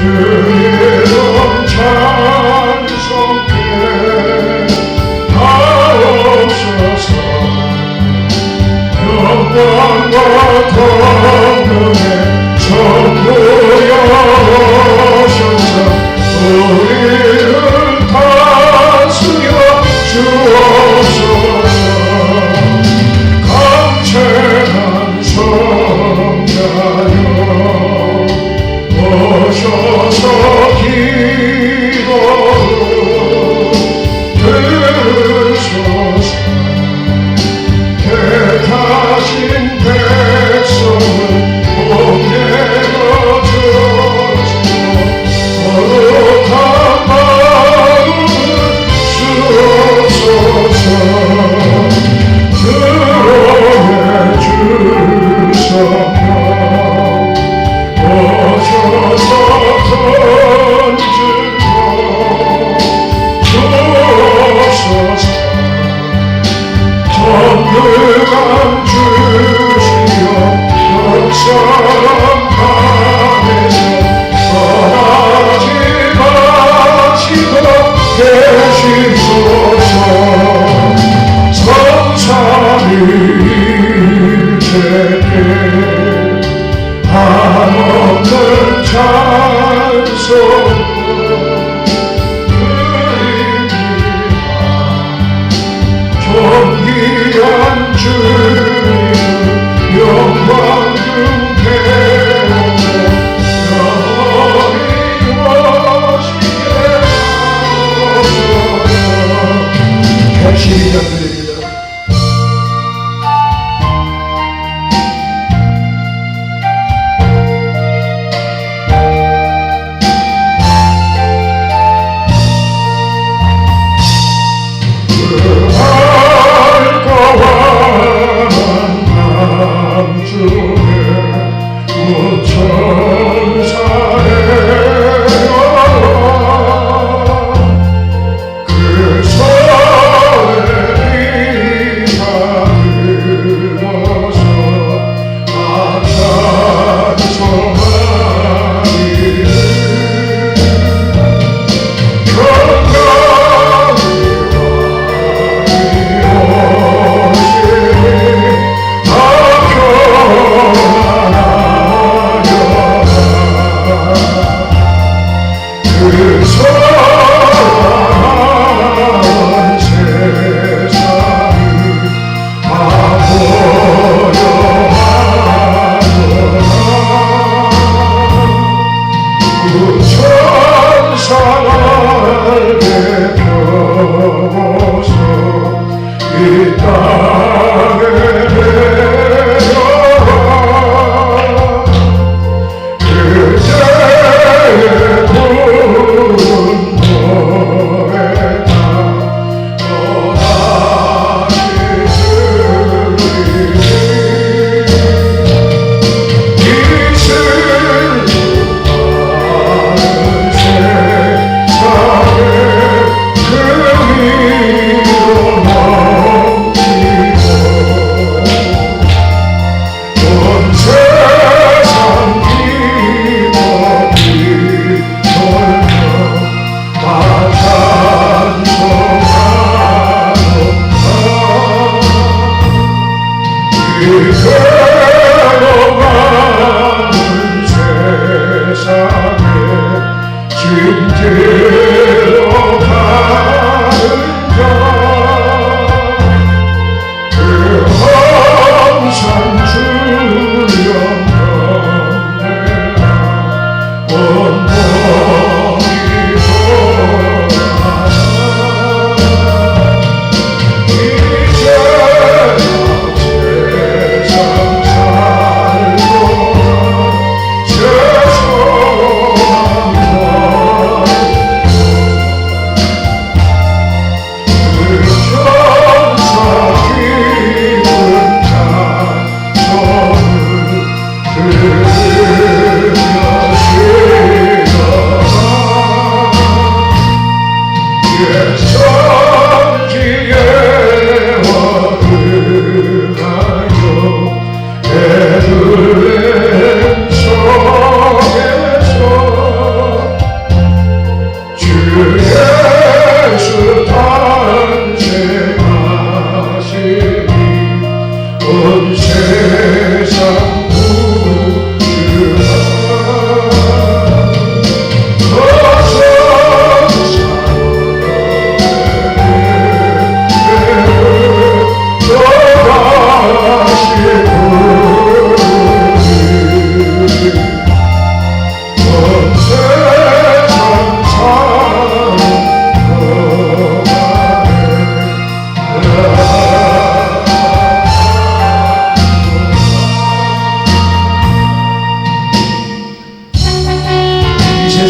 주님 찬송해 하옵소서. 영광과 권능의 전부여오셔서 우리를 다스려 주옵소서. 강체한 성자여 오셔서 기도를 들으소서. 택하신 백성을 복내어 주시고 거룩한 마음을 주옵소서. 들어해 주소서. 오셔서 건지고 주옵소서. 정결한 주시여 역사람 안에서 떠나지 마시고 계시소서. 성삼일체에 한없는 찬송 존귀한 주님 영광 중대하며 영원히 모시게 하옵소서. 결실이 드립니다.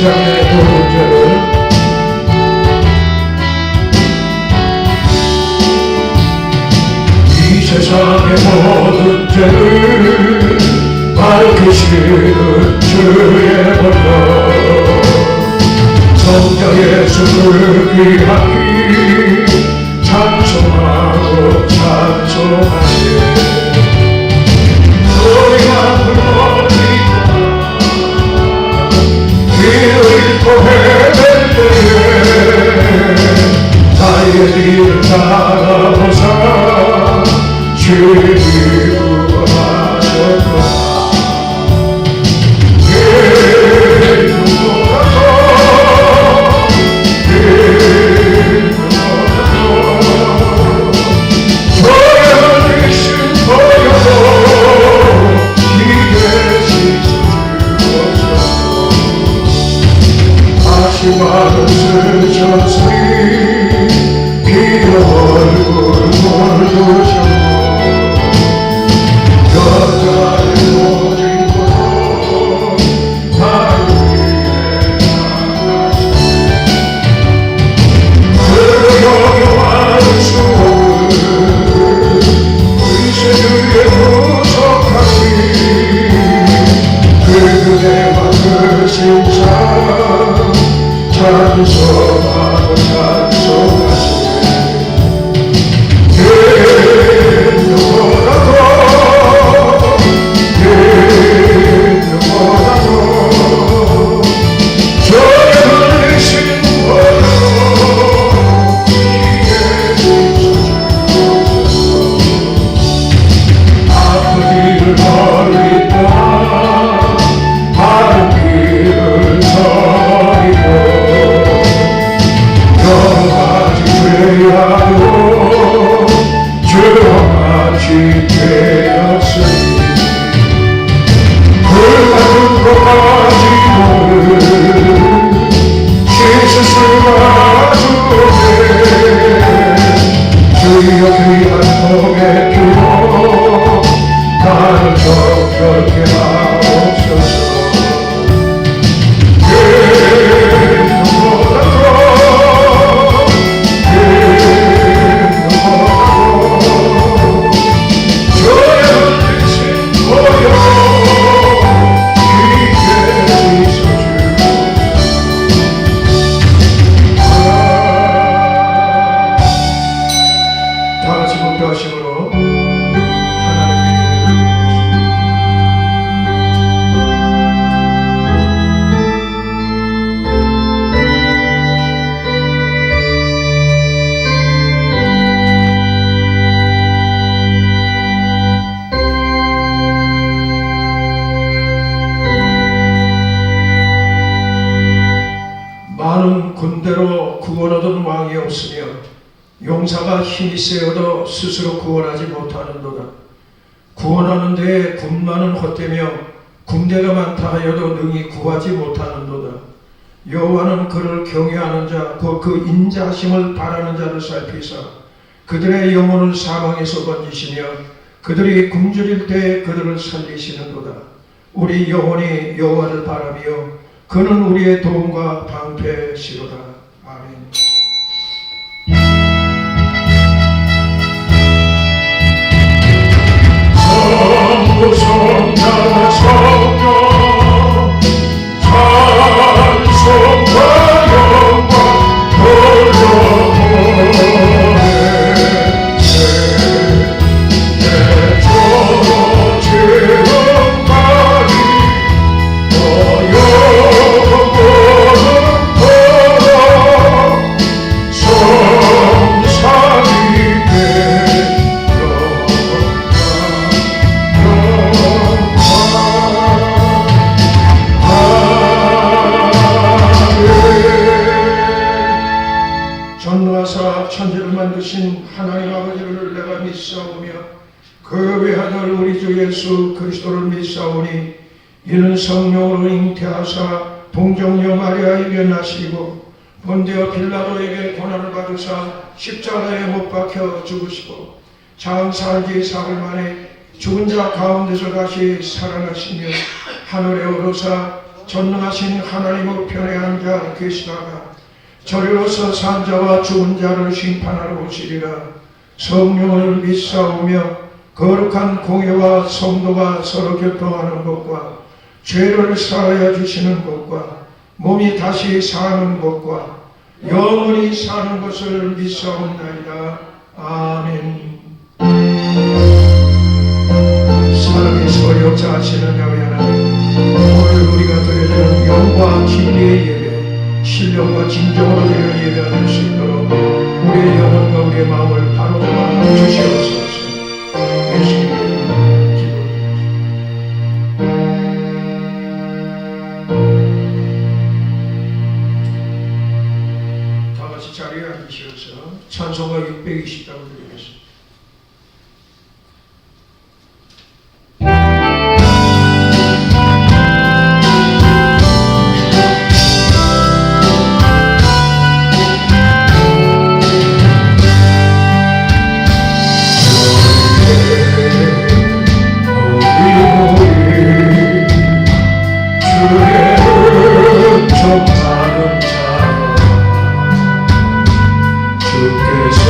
세상의 모든 죄를 이 세상의 모든 죄를 밝히시는 주의 권능 성자 예수를 귀하게 찬송하고 찬송하세 소리가 불러니까 길을 토해낼 때에 나의 길을 따라오사 주의 구원하셨구나 많은 스쳐서리 비로 얼굴 물드셨고 여자의 모진 곳으로 나를 위해 나가셨네 그 여겨와는 수고를 의식의 구속하신 그대와 그 심장 찬송하고 찬송하시네 누구라도 저의 흘리신 보혈로 이에 비춰주옵소서 아프기를 멀리 떠나 바른 길을 서리고 여호와같이 죄하고 주같이 되었으니 불같은 것까지는 씻을 수가 주네 주여 귀한 복의 피로 나를 정결케 하옵소서 많은 군대로 구원 얻은 왕이 없으며 용사가 힘이 세어도 스스로 구원하지 못하는도다. 구원하는 데에 군마는 헛되며 군대가 많다 하여도 능히 구하지 못하는도다. 여호와는 그를 경외하는 자, 그 인자심을 바라는 자를 살피사 그들의 영혼을 사망에서 건지시며 그들이 굶주릴 때 그들을 살리시는도다. 우리 영혼이 여호와를 바라며 그는 우리의 도움과 방패시로다. 아멘. 성부 성자 성령 찬송과 영광 돌려보내 전능하사 천지를 만드신 하나님 아버지를 내가 믿사오며 그 외아들 우리 주 예수 그리스도를 믿사오니 이는 성령으로 잉태하사 동정녀 마리아에게 나시고 본디오 빌라도에게 고난을 받으사 십자가에 못 박혀 죽으시고 장사한지 사흘 만에 죽은 자 가운데서 다시 살아나시며 하늘에 오르사 전능하신 하나님 우편에 앉아 계시다가 저리로서 산자와 죽은 자를 심판하러 오시리라. 성령을 믿사오며 거룩한 공예와 성도가 서로 교통하는 것과 죄를 사하여 주시는 것과 몸이 다시 사는 것과 영원히 사는 것을 믿사옵나이다. 아멘. 사랑의 소유자 하시는 야외 하나님, 오늘 우리가 드려지는 영과 진리의 예배, 신령과 진정으로 드리는 예배가 될 수 있도록 우리의 영혼과 우리의 마음을 바로잡아 주시옵소서. 예수님의 이름으로 기도드립니다. 다 같이 자리에 앉으셔서 찬송가 620장을 드리겠습니다. 주께서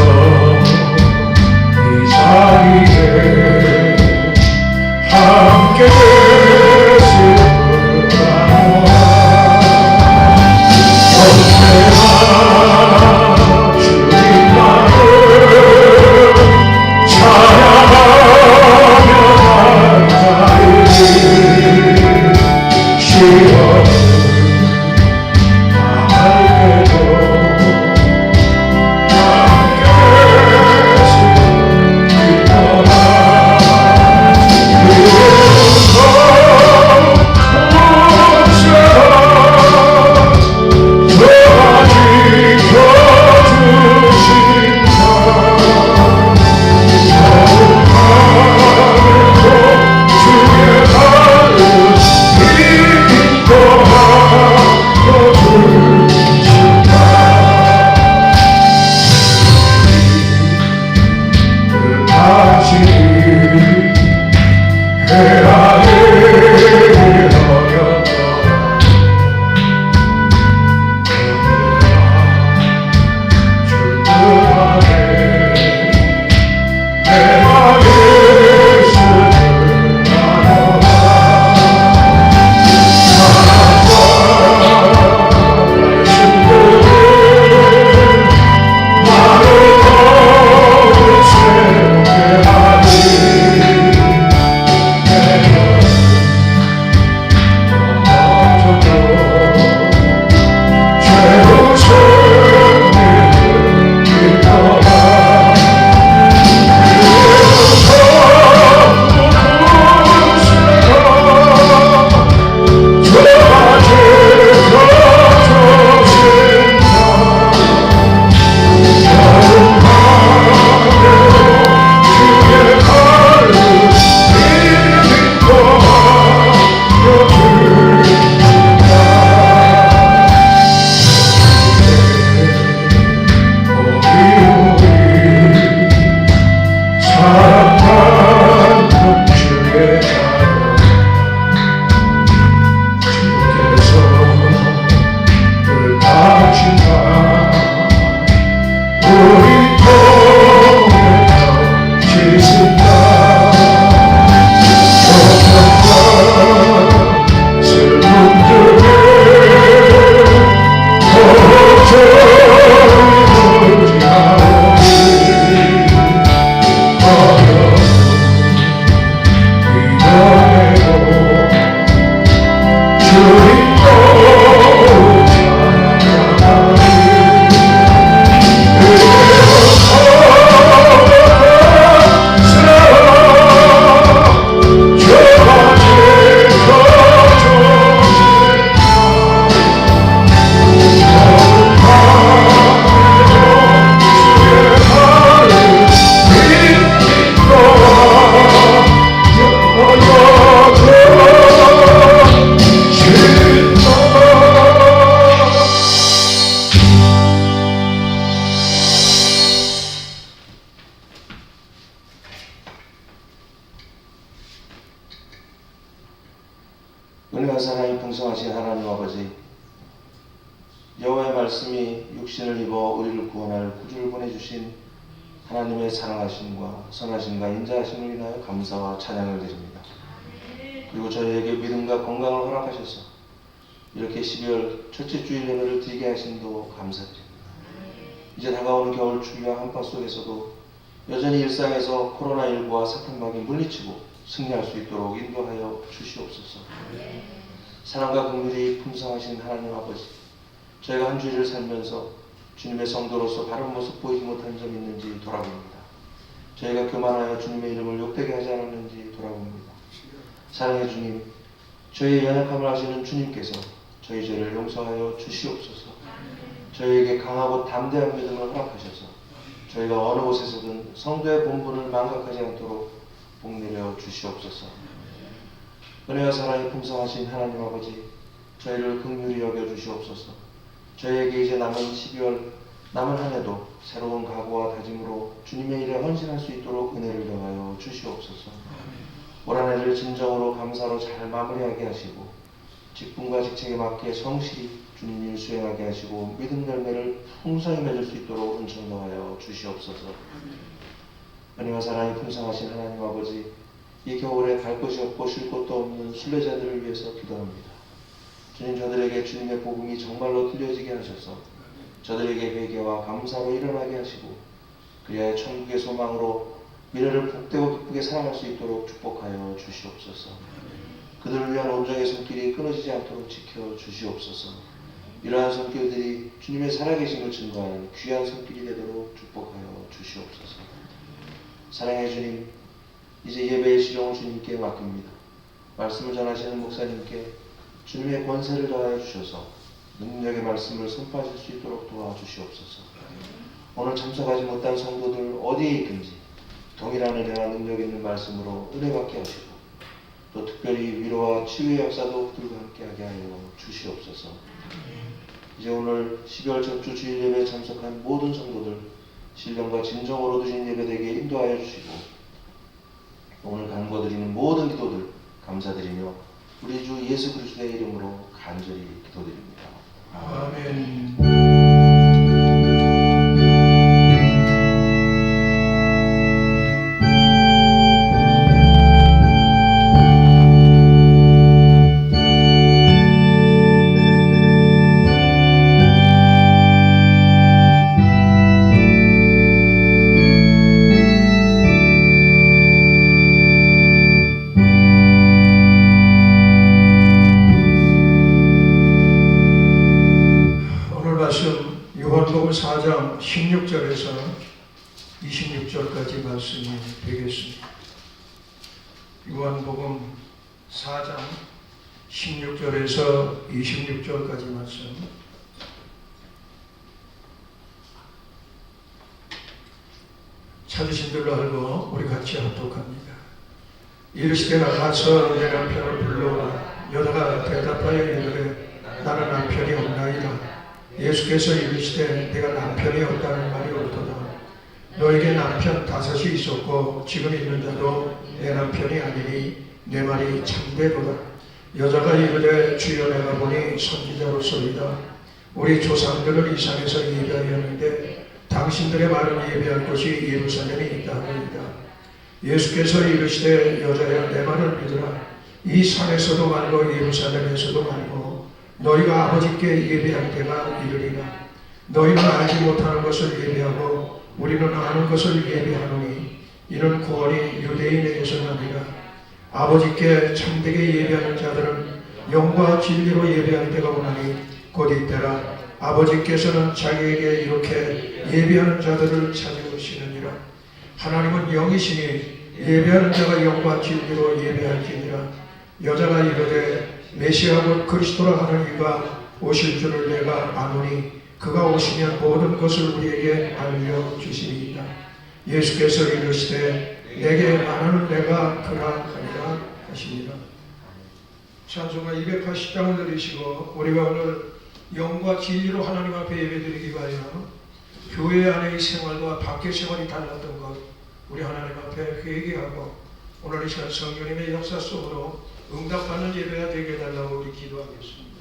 여호와의 말씀이 육신을 입어 우리를 구원할 구주를 보내주신 하나님의 사랑하심과 선하심과 인자하심을 인하여 감사와 찬양을 드립니다. 그리고 저희에게 믿음과 건강을 허락하셔서 이렇게 12월 첫째 주일 예배를 드리게 하심도 감사드립니다. 이제 다가오는 겨울 추위와 한파 속에서도 여전히 일상에서 코로나19와 사탄마귀 물리치고 승리할 수 있도록 인도하여 주시옵소서. 사랑과 긍휼이 풍성하신 하나님 아버지, 저희가 한 주일을 살면서 주님의 성도로서 바른 모습 보이지 못한 점이 있는지 돌아봅니다. 저희가 교만하여 주님의 이름을 욕되게 하지 않았는지 돌아봅니다. 사랑의 주님, 저희의 연약함을 아시는 주님께서 저희 죄를 용서하여 주시옵소서. 저희에게 강하고 담대한 믿음을 허락하셔서 저희가 어느 곳에서든 성도의 본분을 망각하지 않도록 복내려 주시옵소서. 은혜와 사랑이 풍성하신 하나님 아버지, 저희를 긍휼히 여겨 주시옵소서. 저희에게 이제 남은 12월 남은 한 해도 새로운 각오와 다짐으로 주님의 일에 헌신할 수 있도록 은혜를 더하여 주시옵소서. 올 한 해를 진정으로 감사로 잘 마무리하게 하시고 직분과 직책에 맞게 성실히 주님 일 수행하게 하시고 믿음 열매를 풍성히 맺을 수 있도록 은총 더하여 주시옵소서. 은혜와 사랑이 풍성하신 하나님 아버지, 이 겨울에 갈 곳이 없고 쉴 곳도 없는 순례자들을 위해서 기도합니다. 주님, 저들에게 주님의 복음이 정말로 들려지게 하셔서 저들에게 회개와 감사로 일어나게 하시고 그리하여 천국의 소망으로 미래를 복되고 기쁘게 살아갈 수 있도록 축복하여 주시옵소서. 그들을 위한 온정의 손길이 끊어지지 않도록 지켜 주시옵소서. 이러한 손길들이 주님의 살아계심을 증거하는 귀한 손길이 되도록 축복하여 주시옵소서. 사랑의 주님, 이제 예배의 시종을 주님께 맡깁니다. 말씀을 전하시는 목사님께 주님의 권세를 더하여 주셔서 능력의 말씀을 선포하실 수 있도록 도와주시옵소서. 오늘 참석하지 못한 성도들 어디에 있든지 동일한 은혜와 능력 있는 말씀으로 은혜 받게 하시고 또 특별히 위로와 치유의 역사도 그들과 함께하게 하여 주시옵소서. 이제 오늘 12월 첫주 주일 예배에 참석한 모든 성도들 신령과 진정으로 드린 예배되게 인도하여 주시고 오늘 간구드리는 모든 기도들 감사드리며 우리 주 예수 그리스도의 이름으로 간절히 기도드립니다. 아멘. 요한복음 4장 16절에서 26절까지 말씀이 되겠습니다. 요한복음 4장 16절에서 26절까지 말씀. 찾으신 줄로 알고 우리 같이 합독합니다. 이르시되 나가서 내 남편을 불러오라. 여자가 대답하여 이르되 나는 남편이 없나이다. 예수께서 이르시되 내가 남편이 없다는 말이 옳도다. 너에게 남편 5이 있었고 지금 있는 자도 내 남편이 아니니 내 말이 참되도다. 여자가 이르되 주여 내가 보니 선지자로서이다. 우리 조상들은 이 산에서 예배하였는데 당신들의 말은 예배할 곳이 예루살렘에 있다 하니이다. 예수께서 이르시되 여자여 내 말을 믿으라. 이 산에서도 말고 예루살렘에서도 말고 너희가 아버지께 예배할 때가 이르리라. 너희는 알지 못하는 것을 예배하고 우리는 아는 것을 예배하노니 이는 구원이 유대인에게서 나니라. 아버지께 참되게 예배하는 자들은 영과 진리로 예배할 때가 오나니 곧 이때라. 아버지께서는 자기에게 이렇게 예배하는 자들을 찾으시느니라. 하나님은 영이시니 예배하는 자가 영과 진리로 예배할지니라. 여자가 이르되 메시아 곧 그리스도라 하는 이가 오실 줄을 내가 아노니 그가 오시면 모든 것을 우리에게 알려주시리이다. 예수께서 이르시되 내게 말하는 내가 그라 하리라 하시니라. 찬송가 280장을 들으시고 우리가 오늘 영과 진리로 하나님 앞에 예배드리기 위하여 교회 안의 생활과 밖의 생활이 달랐던 것 우리 하나님 앞에 회개하고 오늘 이 시간 성령님의 역사 속으로 응답받는 예배가 되게 해달라고 우리 기도하겠습니다.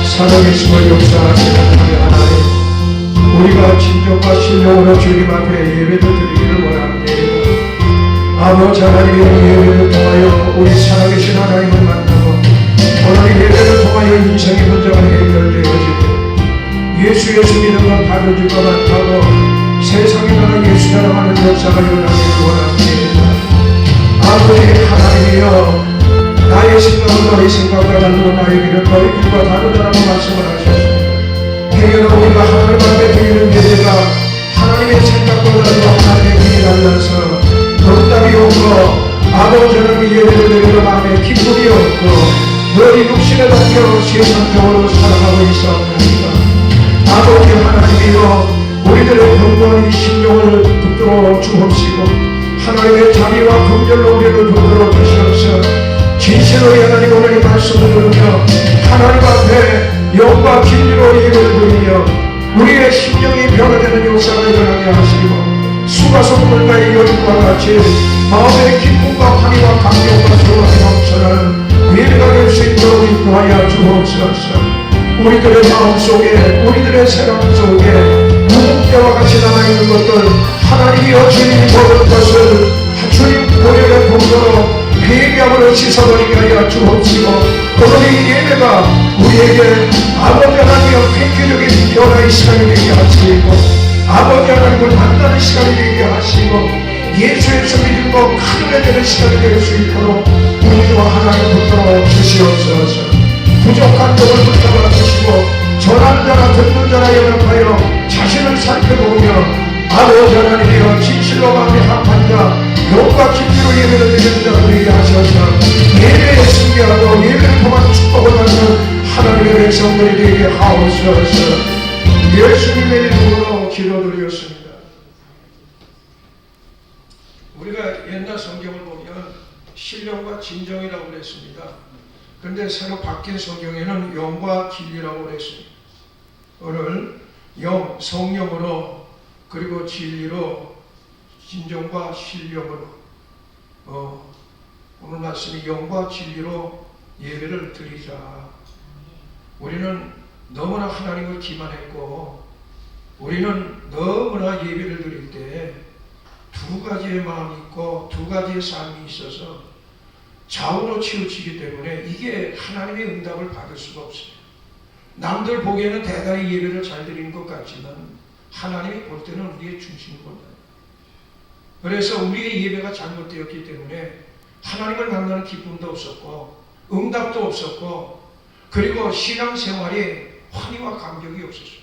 살아계심을 역사하시는 하나님, 우리가 진정과 신령으로 주님 앞에 예배를 드리기를 원합니다. 아버지 하나님의 예배를 통하여 우리 살아계신 하나님을 만나고 오늘 예배를 통하여 인생의 문제가 해결되어지고 예수 믿음과 다른 주가 많다고 세상에 나가 예수 자랑하는 역사가 일어나기를 원합니다. 아버지 하나님이여, 나의 생각은 너의 생각과 다르고 나의 길은 너의 길과 다르다라고 말씀을 하셨습니다. 행여나 우리가 하나님 앞에 드리는 예배가 하나님의 생각과 다르고 하나님의 길이 달라서 응답이 없고 아버지 하나님의 예배를 드리는 마음에 기쁨이 없고 너희 육신에 덮여 세상적으로 살아가고 있사옵나이다. 아버지 하나님이여, 우리들의 건강이 심령을 붙들어 주옵시고 하나님의 자비와 긍휼로 우리를 붙들어 주시옵소서. 진실로 하나님 오늘 이 말씀을 들으며 하나님 앞에 영과 진리로 예배를 드리며 우리의 심령이 변화되는 역사가 일어나게 하시고 수가성물과의 여인과 같이 마음의 기쁨과 환희와 감격과 소원이 넘쳐나는 예배가 될 수 있도록 인도하여 주옵소서. 우리들의 마음속에 우리들의 생각 속에 무궁대와 같이 남아있는 것들 하나님이여 주님이 보는 것을 주님 보혈의 공로로 회개함으로 씻어버리게 하여 주옵시고 오늘 이 예배가 우리에게 아버지 하나님의 획기적인 변화의 시간이 되게 하시고 아버지 하나님을 만나는 시간이 되게 하시고 예수에서 믿음과 하늘에 되는 시간이 될 수 있도록 우리와 하나님 붙들어 주시옵소서. 부족한 점을 붙잡아 주시고 전하는 자나 듣는 자나 연합하여 자신을 살펴보며 아버지 하나님이여 진실로 마음이 합한 자 영과 진리로 예배를 드리는 자가 되게 하셔서 예배에 승리하고 예배를 통한 축복을 받는 하나님의 백성들이 되게 하옵소서. 예수님의 이름으로 기도드렸습니다. 우리가 옛날 성경을 보면 신령과 진정이라고 그랬습니다. 그런데 새로 바뀐 성경에는 영과 진리라고 그랬습니다. 오늘 영, 성령으로 그리고 진리로 진정과 신령으로 오늘 말씀이 영과 진리로 예배를 드리자. 우리는 너무나 하나님을 기만했고 우리는 너무나 예배를 드릴 때 두 가지의 마음이 있고 두 가지의 삶이 있어서 좌우로 치우치기 때문에 이게 하나님의 응답을 받을 수가 없어요. 남들 보기에는 대단히 예배를 잘 드리는 것 같지만 하나님이 볼 때는 우리의 중심을 본다. 그래서 우리의 예배가 잘못되었기 때문에 하나님을 만나는 기쁨도 없었고 응답도 없었고 그리고 신앙생활에 환희와 감격이 없었어요.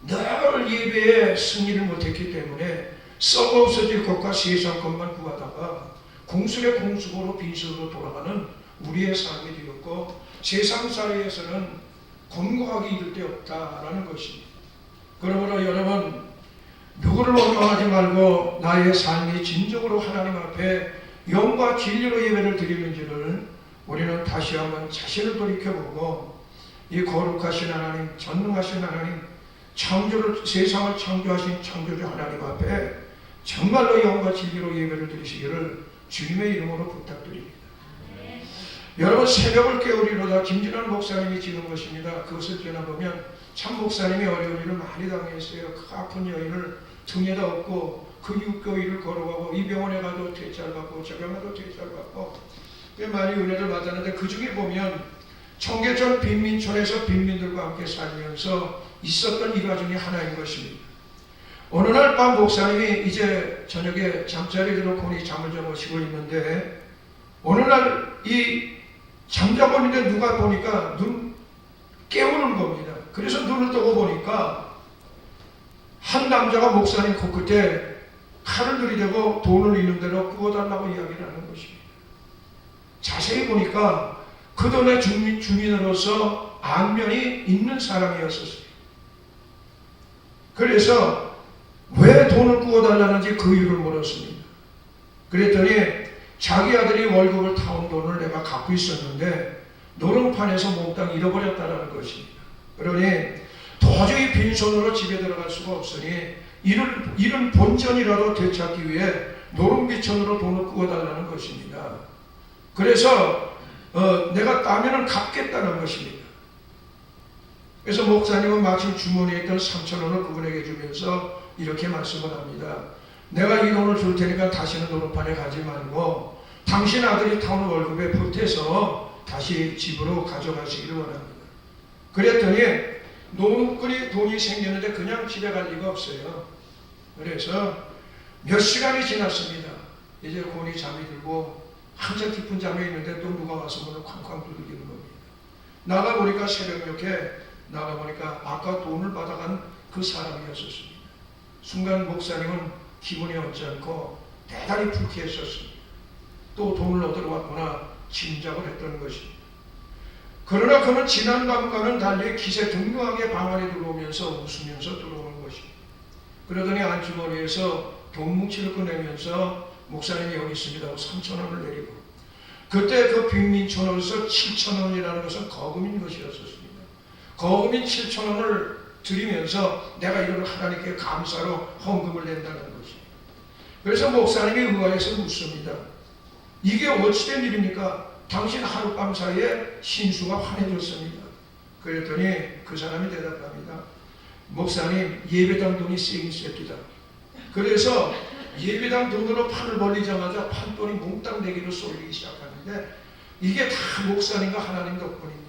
늘 예배에 승리를 못했기 때문에 썩어 없어질 것과 세상 것만 구하다가 공술의 공수고로 빈수로 돌아가는 우리의 삶이 되었고 세상 사회에서는 권고하기 이를 데 없다라는 것입니다. 그러므로 여러분 누구를 원망하지 말고 나의 삶이 진정으로 하나님 앞에 영과 진리로 예배를 드리는지를 우리는 다시 한번 자신을 돌이켜보고 이 거룩하신 하나님, 전능하신 하나님, 창조를 세상을 창조하신 창조주 하나님 앞에 정말로 영과 진리로 예배를 드리시기를 주님의 이름으로 부탁드립니다. 여러분 새벽을 깨우리로다 김진환 목사님이 지은 것입니다. 그것을 전해보면 참 목사님이 어려운 일을 많이 당했어요. 그 아픈 여인을 등에다 업고 그 6개월을 걸어가고 이 병원에 가도 퇴짜받고 저 병원에 가도 퇴짜받고 많이 은혜를 받았는데 그 중에 보면 청계천 빈민촌에서 빈민들과 함께 살면서 있었던 일화 중에 하나인 것입니다. 어느 날 밤 목사님이 이제 저녁에 잠자리에 들어오니 잠을 주무시고 있는데 어느 날 이 잠자고 있는데 누가 보니까 눈 깨우는 겁니다. 그래서 눈을 뜨고 보니까 한 남자가 목사님 코끝에 칼을 들이대고 돈을 있는 대로 구워달라고 이야기를 하는 것입니다. 자세히 보니까 그 돈의 주민으로서 안면이 있는 사람이었었어요. 그래서 왜 돈을 구워달라는지 그 이유를 물었습니다. 그랬더니 자기 아들이 월급을 타온 돈을 내가 갖고 있었는데 노름판에서 몽땅 잃어버렸다는 것입니다. 그러니 도저히 빈손으로 집에 들어갈 수가 없으니 이런 본전이라도 되찾기 위해 노름비천으로 돈을 구워달라는 것입니다. 그래서 내가 따면은 갚겠다는 것입니다. 그래서 목사님은 마침 주머니에 있던 3,000원을 그분에게 주면서 이렇게 말씀을 합니다. 내가 이 돈을 줄 테니까 다시는 노름판에 가지 말고 당신 아들이 타온 월급에 보태서 다시 집으로 가져가시기를 원합니다. 그랬더니 노름꾼이 돈이 생겼는데 그냥 집에 갈 리가 없어요. 그래서 몇 시간이 지났습니다. 이제 곤이 잠이 들고 한참 깊은 잠에 있는데 또 누가 와서 문을 쾅쾅 두들기는 겁니다. 나가보니까 새벽녘에 나가보니까 아까 돈을 받아간 그 사람이었었습니다. 순간 목사님은 기분이 언짢고 대단히 불쾌했었습니다. 또 돈을 얻으러 왔구나 짐작을 했던 것입니다. 그러나 그는 지난 밤과는 달리 기세 등등하게 방 안에 들어오면서 웃으면서 들어오는 것입니다. 그러더니 안주머니에서 돈 뭉치를 꺼내면서 목사님이 여기 있습니다 하고 3,000원을 내리고, 그때 그 빈민촌으로서 7,000원이라는 것은 거금인 것이었습니다. 거금인 7,000원을 드리면서 내가 이런 하나님께 감사로 헌금을 낸다는 것입니다. 그래서 목사님이 의아해서 묻습니다. 이게 어찌된 일입니까? 당신 하룻밤 사이에 신수가 환해졌습니다. 그랬더니 그 사람이 대답합니다. 목사님, 예배당 돈이 세긴 셉니다. 그래서 예배당 돈으로 판을 벌리자마자 판돈이 몽땅 내기로 쏠리기 시작하는데 이게 다 목사님과 하나님 덕분입니다.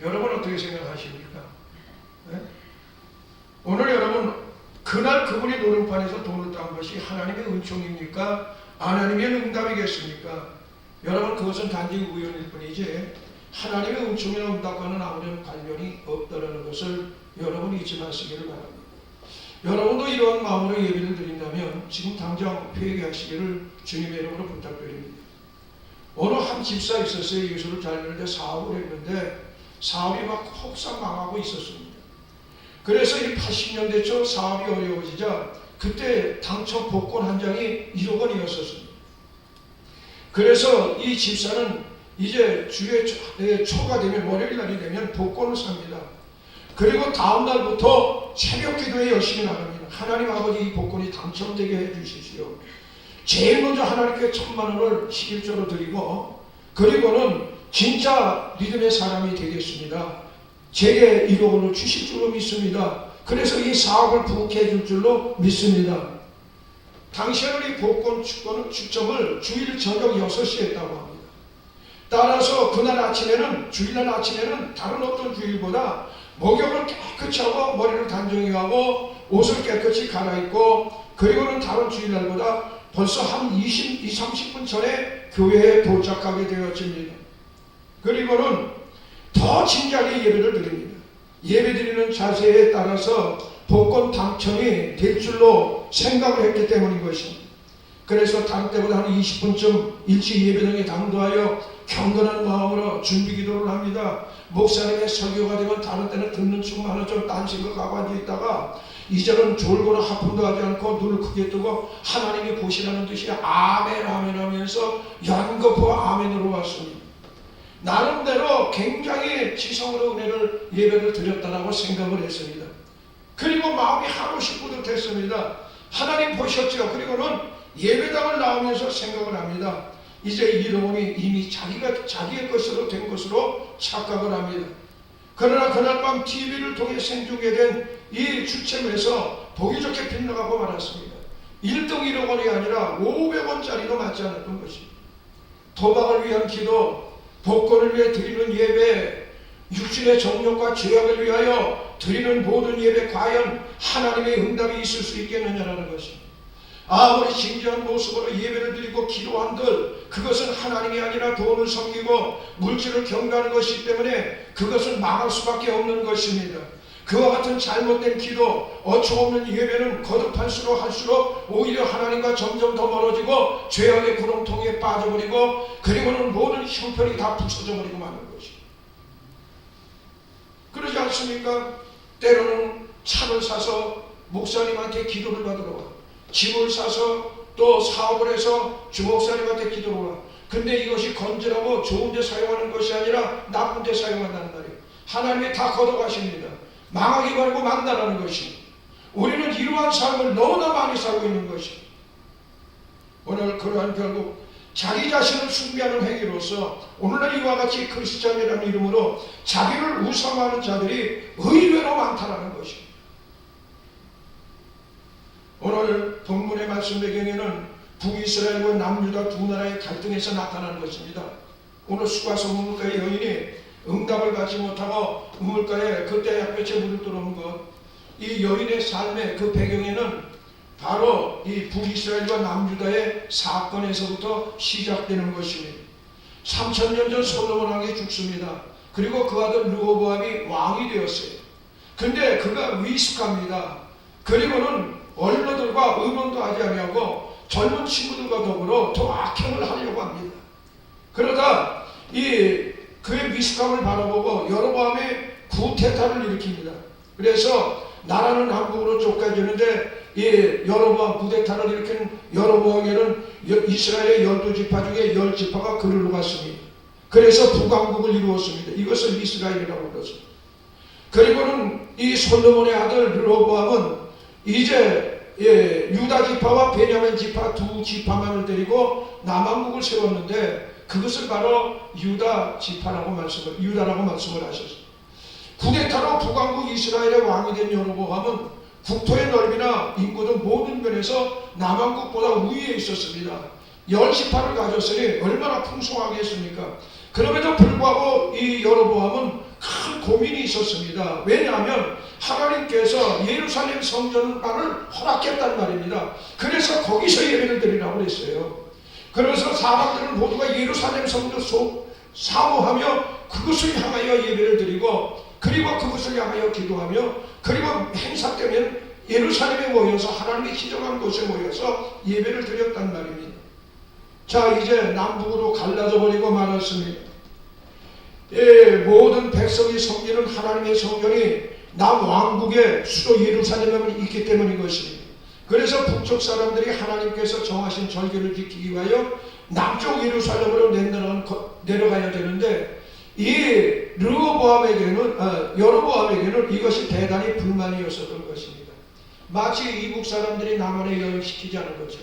여러분 어떻게 생각하십니까? 네? 오늘 여러분, 그날 그분이 노름판에서 돈을 딴 것이 하나님의 은총입니까? 하나님의 응답이겠습니까? 여러분, 그것은 단지 우연일 뿐이지 하나님의 은총이나 응답과는 아무런 관련이 없다는 것을 여러분이 잊지 마시기를 바랍니다. 여러분도 이러한 마음으로 예배를 드린다면 지금 당장 회개하시기를 주님의 이름으로 부탁드립니다. 어느 한 집사 있었어요. 예수를 잘 믿는데 사업을 했는데 사업이 막 혹사 망하고 있었습니다. 그래서 이 80년대 초 사업이 어려워지자 그때 당첨 복권 한 장이 1억 원이었었습니다. 그래서 이 집사는 이제 주의 초가 되면 월요일 날이 되면 복권을 삽니다. 그리고 다음 날부터 새벽 기도에 열심히 나갑니다. 하나님 아버지, 이 복권이 당첨되게 해주십시오. 제일 먼저 하나님께 1,000,000원을 11조로 드리고, 그리고는 진짜 믿음의 사람이 되겠습니다. 제게 1억 원을 주실 줄로 믿습니다. 그래서 이 사업을 부흥케 해줄 줄로 믿습니다. 당시에는 이 복권 축점을 주일 저녁 6시에 했다고 합니다. 따라서 그날 아침에는, 주일날 아침에는 다른 어떤 주일보다 목욕을 깨끗이 하고 머리를 단정히 하고 옷을 깨끗이 갈아입고, 그리고는 다른 주일날보다 벌써 한 30분 전에 교회에 도착하게 되었습니다. 그리고는 더 진지하게 예배를 드립니다. 예배 드리는 자세에 따라서 복권 당첨이 될 줄로 생각을 했기 때문인 것입니다. 그래서 다른 때보다 한 20분쯤 일찍 예배당에 당도하여 경건한 마음으로 준비 기도를 합니다. 목사님의 설교가 되면 다른 때는 듣는 척만 하죠. 딴 생각하고 앉아있다가 이제는 졸거나 하품도 하지 않고 눈을 크게 뜨고 하나님이 보시라는 듯이 아멘 아멘 하면서 연거푸 아멘으로 왔습니다. 나름대로 굉장히 지성으로 은혜를 예배를 드렸다라고 생각을 했습니다. 그리고 마음이 한없이 뿌듯했습니다. 하나님 보셨죠. 그리고는 예배당을 나오면서 생각을 합니다. 이제 이 영혼이 이미 자기의 것으로 된 것으로 착각을 합니다. 그러나 그날 밤 TV를 통해 생중계 된 이 주체에서 보기 좋게 빗나가고 말았습니다. 1등 1억 원이 아니라 500원짜리도 맞지 않았던 것입니다. 도박을 위한 기도, 복권을 위해 드리는 예배, 육신의 정욕과 죄악을 위하여 드리는 모든 예배, 과연 하나님의 응답이 있을 수 있겠느냐라는 것입니다. 아무리 진지한 모습으로 예배를 드리고 기도한들 그것은 하나님이 아니라 돈을 섬기고 물질을 경배하는 것이기 때문에 그것은 망할 수밖에 없는 것입니다. 그와 같은 잘못된 기도, 어처없는 예배는 거듭할수록 할수록 오히려 하나님과 점점 더 멀어지고 죄악의 구렁텅이에 빠져버리고, 그리고는 모든 형편이 다 부서져 버리고 마는 것입니다. 그러지 않습니까? 때로는 차를 산을 사서 목사님한테 기도를 받으러 와. 집을 사서 또 사업을 해서 주목사님한테 기도를 와. 근데 이것이 건전하고 좋은 데 사용하는 것이 아니라 나쁜 데 사용한다는 말이에요. 하나님이 다 걷어가십니다. 망하기 바라고 만나라는 것이. 우리는 이러한 삶을 너무나 많이 살고 있는 것이. 오늘 그러한 결국 자기 자신을 숭배하는 행위로서 오늘날 이와 같이 크리스찬이라는 이름으로 자기를 우상화하는 자들이 의외로 많다는 것입니다. 오늘 본문의 말씀 배경에는 북이스라엘과 남유다 두 나라의 갈등에서 나타나는 것입니다. 오늘 수가성 우물가의 여인이 응답을 받지 못하고 우물가에 그때 햇볕에 물을 들어온 것, 이 여인의 삶의 그 배경에는 바로 이 북이스라엘과 남유다의 사건에서부터 시작되는 것입니다. 3000년 전 솔로몬 왕이 죽습니다. 그리고 그 아들 르호보암이 왕이 되었어요. 근데 그가 위습합니다. 그리고는 어린아들과 의논도 하지 아니하고 젊은 친구들과 더불어 더 악행을 하려고 합니다. 그러다 그의 위습함을 바라보고 여로보암의 구테타를 일으킵니다. 그래서 나라는 남북으로 쫓겨지는데 이 여로보암 구데타를 일으킨 여로보암에는 이스라엘의 12지파 중에 10지파가 그리로 갔습니다. 그래서 북왕국을 이루었습니다. 이것을 이스라엘이라고 그러죠. 그리고는 이 솔로몬의 아들 르호보암은 이제 유다 지파와 베냐민 지파 두 지파만을 데리고 남왕국을 세웠는데 그것을 바로 유다라고 말씀을 하셨습니다. 구데타로 북왕국 이스라엘의 왕이 된 여로보암은 국토의 넓이나 인구 등 모든 면에서 남왕국보다 우위에 있었습니다. 10지파를 가졌으니 얼마나 풍성하겠습니까? 그럼에도 불구하고 이 여로보암은 큰 고민이 있었습니다. 왜냐하면 하나님께서 예루살렘 성전만을 허락했단 말입니다. 그래서 거기서 예배를 드리라고 했어요. 그래서 사람들은 모두가 예루살렘 성전 사모하며 그것을 향하여 예배를 드리고 그리고 그것을 향하여 기도하며 그리고 행사 때면 예루살렘에 모여서 하나님이 지정한 곳에 모여서 예배를 드렸단 말입니다. 자, 이제 남북으로 갈라져 버리고 말았습니다. 모든 백성이 섬기는 하나님의 성전이 남왕국의 수도 예루살렘에 있기 때문인 것입니다. 그래서 북쪽 사람들이 하나님께서 정하신 절기를 지키기 위하여 남쪽 예루살렘으로 내려가야 되는데 이 여로보암에게는 이것이 대단히 불만이었었던 것입니다. 마치 이북 사람들이 남한에 여행시키자는 거죠.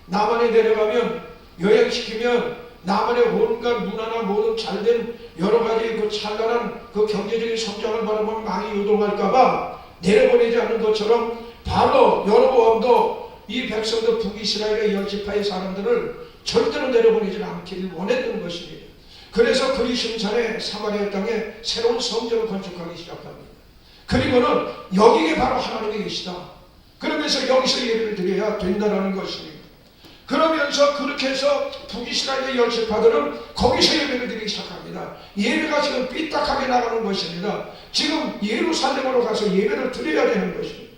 남한에 내려가면 여행시키면 남한의 온갖 문화나 모든 잘된 여러가지 그 찬란한 그 경제적인 성장을 바라보면 많이 요동할까봐 내려보내지 않는 것처럼 바로 여로보암도 이 백성들 북이스라엘의 10지파의 사람들을 절대로 내려보내지 않기를 원했던 것입니다. 그래서 그리심산의 사마리아 땅에 새로운 성전을 건축하기 시작합니다. 그리고는 여기에 바로 하나님이 계시다. 그러면서 여기서 예배를 드려야 된다는 것입니다. 그러면서 그렇게 해서 북이스라엘의 10지파들은 거기서 예배를 드리기 시작합니다. 예배가 지금 삐딱하게 나가는 것입니다. 지금 예루살렘으로 가서 예배를 드려야 되는 것입니다.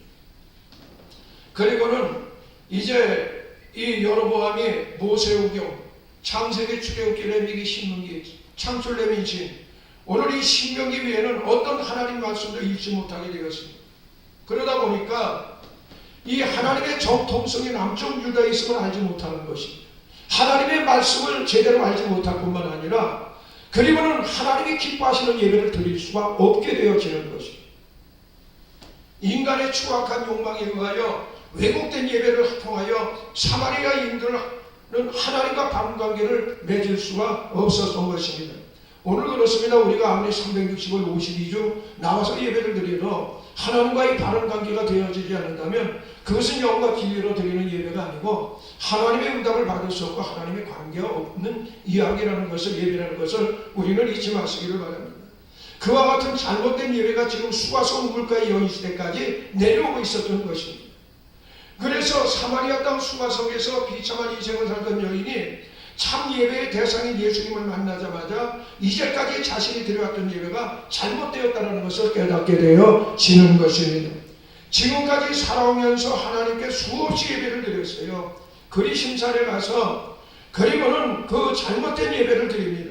그리고는 이제 이 여로보암이 모세오경, 창세기, 출애굽기, 레위기, 신명기, 창출, 레위기, 오늘 이 신명기 위에는 어떤 하나님 말씀도 읽지 못하게 되었습니다. 그러다 보니까 이 하나님의 정통성이 남쪽 유다에 있음을 알지 못하는 것입니다. 하나님의 말씀을 제대로 알지 못할 뿐만 아니라 그리고는 하나님이 기뻐하시는 예배를 드릴 수가 없게 되어지는 것입니다. 인간의 추악한 욕망에 의하여 왜곡된 예배를 통하여 사마리아인들은 하나님과 바른관계를 맺을 수가 없었던 것입니다. 오늘 그렇습니다. 우리가 아무리 360일 52주 나와서 예배를 드려도 하나님과의 바른관계가 되어지지 않는다면 그것은 영과 진리로 드리는 예배가 아니고 하나님의 응답을 받을 수 없고 하나님의 관계가 없는 이야기라는 것을, 예배라는 것을 우리는 잊지 마시기를 바랍니다. 그와 같은 잘못된 예배가 지금 수가성 우물가의 여인시대까지 내려오고 있었던 것입니다. 그래서 사마리아 땅 수가성에서 비참한 인생을 살던 여인이 참 예배의 대상인 예수님을 만나자마자 이제까지 자신이 드려왔던 예배가 잘못되었다는 것을 깨닫게 되어지는 것입니다. 지금까지 살아오면서 하나님께 수없이 예배를 드렸어요. 그리심산에 가서 그리고는 그 잘못된 예배를 드립니다.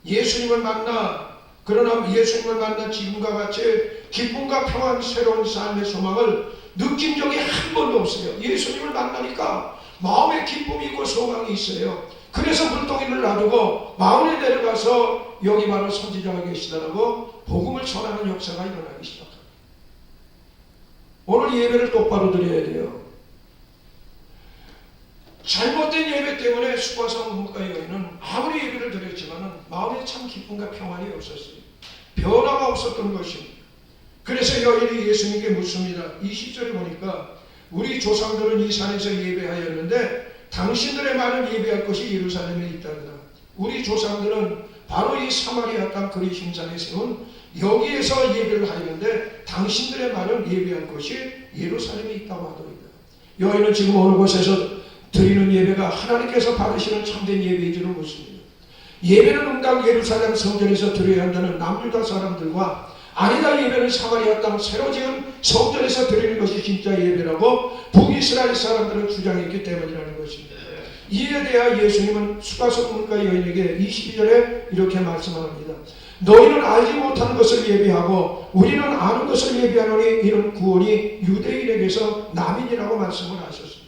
예수님을 만나, 그러나 예수님을 만나 지금과 같이 기쁨과 평안, 새로운 삶의 소망을 느낀 적이 한 번도 없어요. 예수님을 만나니까 마음에 기쁨이 있고 소망이 있어요. 그래서 물동이를 놔두고 마을에 내려가서 여기 바로 선지자가 계시다라고 복음을 전하는 역사가 일어나기 시작합니다. 오늘 예배를 똑바로 드려야 돼요. 잘못된 예배 때문에 수과성 문과 여인은 아무리 예배를 드렸지만 마음에 참 기쁨과 평안이 없었어요. 변화가 없었던 것입니다. 그래서 여인이 예수님께 묻습니다. 20절에 보니까 우리 조상들은 이 산에서 예배하였는데 당신들의 말은 예배할 것이 예루살렘에 있다더라. 우리 조상들은 바로 이 사마리아 땅 그리심산에 세운 여기에서 예배를 하였는데 당신들의 말은 예배할 것이 예루살렘에 있다고 하더이다. 여인은 지금 어느 곳에서 드리는 예배가 하나님께서 받으시는 참된 예배인지를 묻습니다. 예배는 응당 예루살렘 성전에서 드려야 한다는 남유다 사람들과 아니다, 예배는 사마리아 땅 새로 지은 성전에서 드리는 것이 진짜 예배라고 북이스라엘 사람들은 주장했기 때문이라는 것입니다. 이에 대하여 예수님은 수가성 문과 여인에게 22절에 이렇게 말씀합니다. 너희는 알지 못하는 것을 예배하고 우리는 아는 것을 예배하노니 이런 구원이 유대인에게서 남인이라고 말씀을 하셨습니다.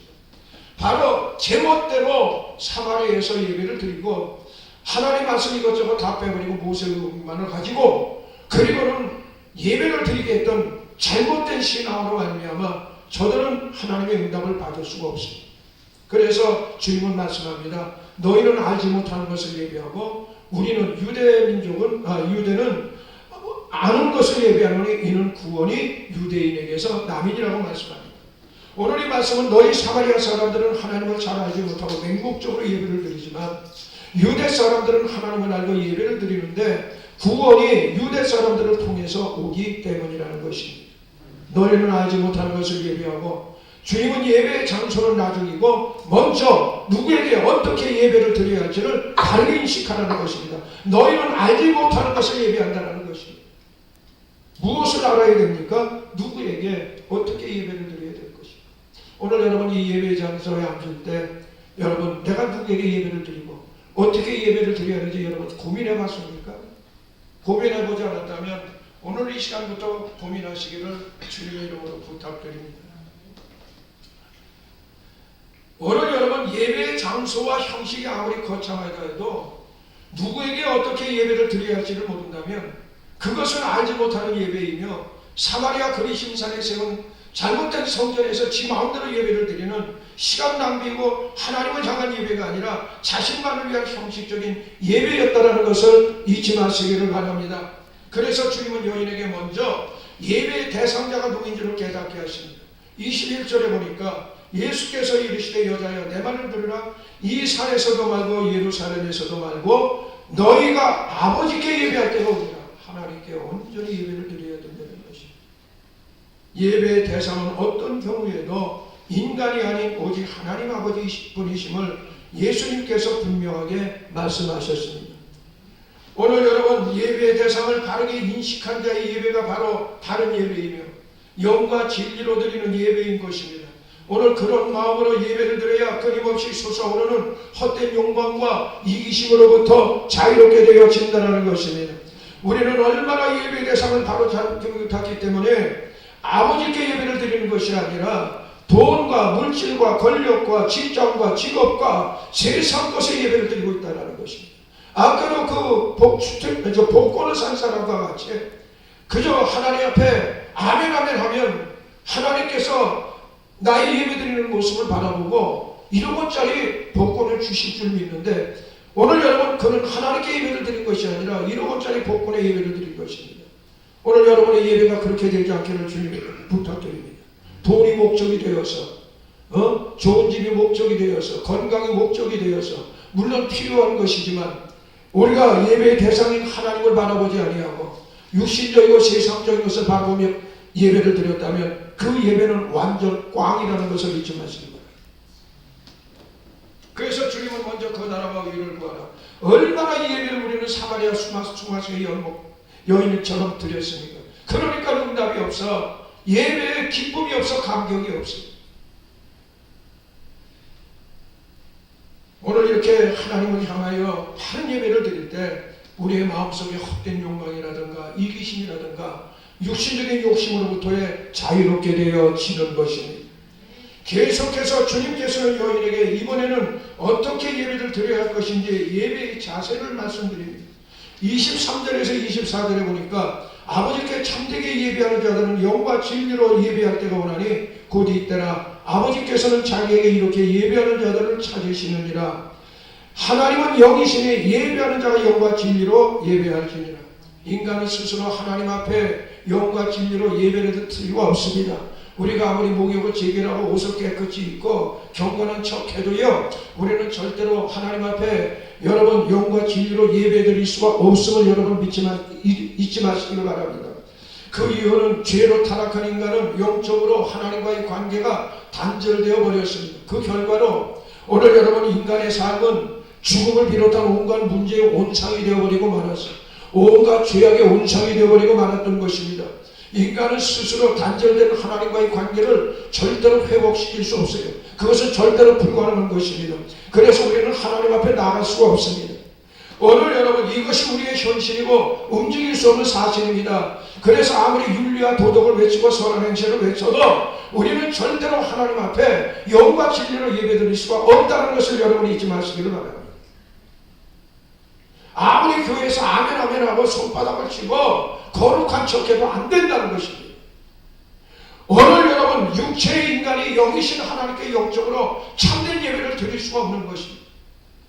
바로 제멋대로 사마리아에서 예배를 드리고 하나님 말씀 이것저것 다 빼버리고 모세만을 가지고 그리고는 예배를 드리게 했던 잘못된 신앙으로 말미암아 저들은 하나님의 응답을 받을 수가 없습니다. 그래서 주님은 말씀합니다. 너희는 알지 못하는 것을 예배하고 우리는 유대는 아는 것을 예배하노니 이는 구원이 유대인에게서 남인이라고 말씀합니다. 오늘 이 말씀은 너희 사마리아 사람들은 하나님을 잘 알지 못하고 맹목적으로 예배를 드리지만 유대 사람들은 하나님을 알고 예배를 드리는데 구원이 유대 사람들을 통해서 오기 때문이라는 것입니다. 너희는 알지 못하는 것을 예배하고 주님은 예배의 장소는 나중이고 먼저 누구에게 어떻게 예배를 드려야 할지를 다르게 인식하라는 것입니다. 너희는 알지 못하는 것을 예배한다는 것입니다. 무엇을 알아야 됩니까? 누구에게 어떻게 예배를 드려야 될 것입니다. 오늘 여러분 이 예배 장소에 앉을 때 여러분 내가 누구에게 예배를 드리고 어떻게 예배를 드려야 하는지 여러분 고민해 봤습니까? 고민해 보지 않았다면 오늘 이 시간부터 고민하시기를 주님의 이름으로 부탁드립니다. 오늘 여러분 예배의 장소와 형식이 아무리 거창하다 해도 누구에게 어떻게 예배를 드려야 할지를 모른다면 그것은 알지 못하는 예배이며 사마리아 그리심산에 세운 잘못된 성전에서 지 마음대로 예배를 드리는 시간 낭비이고 하나님을 향한 예배가 아니라 자신만을 위한 형식적인 예배였다는 것을 잊지 마시기를 바랍니다. 그래서 주님은 여인에게 먼저 예배의 대상자가 누구인지를 깨닫게 하십니다. 21절에 보니까 예수께서 이르시되 여자여 내 말을 들으라. 이 산에서도 말고 예루살렘에서도 말고 너희가 아버지께 예배할 때가 오리라. 하나님께 온전히 예배를 드려야 된다는 것입니다. 예배의 대상은 어떤 경우에도 인간이 아닌 오직 하나님 아버지 분이심을 예수님께서 분명하게 말씀하셨습니다. 오늘 여러분 예배의 대상을 바르게 인식한 자의 예배가 바로 바른 예배이며 영과 진리로 드리는 예배인 것입니다. 오늘 그런 마음으로 예배를 드려야 끊임없이 솟아오르는 헛된 욕망과 이기심으로부터 자유롭게 되어진다는 것입니다. 우리는 얼마나 예배 대상을 바로 잡기 때문에 아버지께 예배를 드리는 것이 아니라 돈과 물질과 권력과 직장과 직업과 세상 것에 예배를 드리고 있다는 것입니다. 아까도 그 복권을 산 사람과 같이 그저 하나님 앞에 아멘 아멘 하면 하나님께서 나의 예배드리는 모습을 바라보고 1억원짜리 복권을 주실 줄 믿는데 오늘 여러분 그는 하나님께 예배를 드린 것이 아니라 1억원짜리 복권에 예배를 드린 것입니다. 오늘 여러분의 예배가 그렇게 되지 않기를 주님께 부탁드립니다. 돈이 목적이 되어서 좋은 집이 목적이 되어서 건강이 목적이 되어서 물론 필요한 것이지만 우리가 예배의 대상인 하나님을 바라보지 아니하고 육신적이고 세상적인 것을 바라보며 예배를 드렸다면 그 예배는 완전 꽝이라는 것을 잊지 마시기 바랍니다. 그래서 주님은 먼저 그 나라와 의를 구하라. 얼마나 이 예배를 우리는 사마리아 수마스의 여인처럼 드렸습니까? 그러니까 응답이 없어. 예배에 기쁨이 없어. 감격이 없어. 오늘 이렇게 하나님을 향하여 바른 예배를 드릴 때 우리의 마음속에 헛된 욕망이라든가 이기심이라든가 육신적인 욕심으로부터의 자유롭게 되어지는 것입니다. 계속해서 주님께서는 여인에게 이번에는 어떻게 예배를 드려야 할 것인지 예배의 자세를 말씀드립니다. 23절에서 24절에 보니까 아버지께 참되게 예배하는 자들은 영과 진리로 예배할 때가 오나니 곧 이때라 아버지께서는 자기에게 이렇게 예배하는 자들을 찾으시느니라. 하나님은 영이시니 예배하는 자가 영과 진리로 예배할지니라. 인간은 스스로 하나님 앞에 영과 진리로 예배를 드릴 수가 없습니다. 우리가 아무리 목욕을 제결하고 옷을 깨끗이 입고 경건한 척해도요, 우리는 절대로 하나님 앞에 여러분 영과 진리로 예배드릴 수가 없음을 여러분 잊지 마시기를 바랍니다. 그 이유는 죄로 타락한 인간은 영적으로 하나님과의 관계가 단절되어 버렸습니다. 그 결과로 오늘 여러분 인간의 삶은 죽음을 비롯한 온갖 문제의 온상이 되어버리고 말았어요. 온갖 죄악의 온상이 되어버리고 말았던 것입니다. 인간은 스스로 단절된 하나님과의 관계를 절대로 회복시킬 수 없어요. 그것은 절대로 불가능한 것입니다. 그래서 우리는 하나님 앞에 나갈 수가 없습니다. 오늘 여러분 이것이 우리의 현실이고 움직일 수 없는 사실입니다. 그래서 아무리 윤리와 도덕을 외치고 선한 행실을 외쳐도 우리는 절대로 하나님 앞에 영과 진리로 예배드릴 수가 없다는 것을 여러분이 잊지 마시기를 바랍니다. 아무리 교회에서 아멘 아멘 하고 손바닥을 치고 거룩한 척해도 안 된다는 것입니다. 오늘 여러분 육체의 인간이 영이신 하나님께 영적으로 참된 예배를 드릴 수가 없는 것입니다.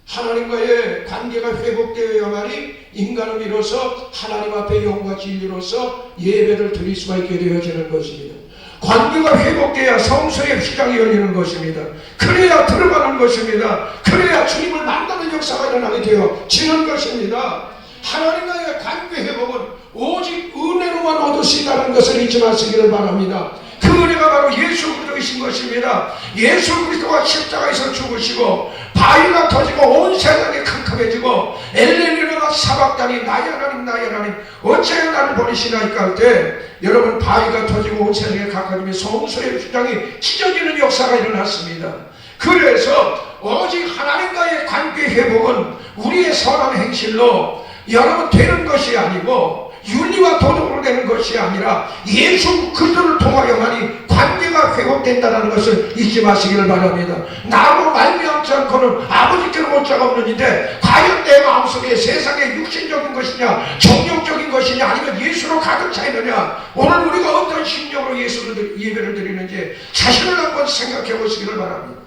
하나님과의 관계가 회복되어야만이 인간은 비로소 하나님 앞에 영과 진리로서 예배를 드릴 수가 있게 되어지는 것입니다. 관계가 회복돼야 성소의 휘장이 열리는 것입니다. 그래야 들어가는 것입니다. 그래야 주님을 만나는 역사가 일어나게 되어지는 것입니다. 하나님과의 관계 회복은 오직 은혜로만 얻을 수 있다는 것을 잊지 마시기를 바랍니다. 그 은혜가 바로 예수 그리스도이신 것입니다. 예수 그리스도가 십자가에서 죽으시고 바위가 터지고 온 세상이 캄캄해지고 엘레니가 사박단이 나의 하나님 나의 하나님 어찌하여 나를 버리시나이까 할 때 여러분 바위가 터지고 온 세상에 가까우면 성소의 휘장이 찢어지는 역사가 일어났습니다. 그래서 오직 하나님과의 관계 회복은 우리의 선한 행실로 여러분 되는 것이 아니고 윤리와 도덕으로 되는 것이 아니라 예수 그리스도를 통하여만이 관계가 회복된다는 것을 잊지 마시기를 바랍니다. 나로 말미암지 않고는 아버지께로 못 자가 없느니데 과연 내 마음속에 세상의 육신적인 것이냐 정욕적인 것이냐 아니면 예수로 가득 차 있느냐. 오늘 우리가 어떤 심령으로 예수를 예배를 드리는지 자신을 한번 생각해 보시기를 바랍니다.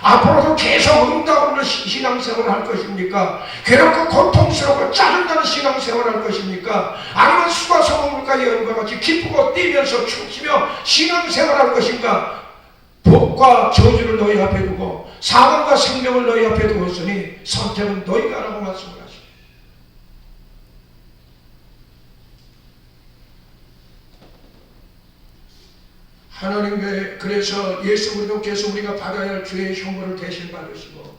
앞으로도 계속 응답 없는 신앙생활을 할 것입니까? 괴롭고 고통스럽고 짜증나는 신앙생활을 할 것입니까? 아니면 수가 소금물과 예언과 같이 기쁘고 뛰면서 춤추며 신앙생활을 할 것인가? 복과 저주를 너희 앞에 두고 사망과 생명을 너희 앞에 두었으니 선택은 너희가 하라고 말씀을 하십니다. 하나님께 그래서 예수 그리스도께서 우리가 받아야 할 죄의 형벌을 대신 받으시고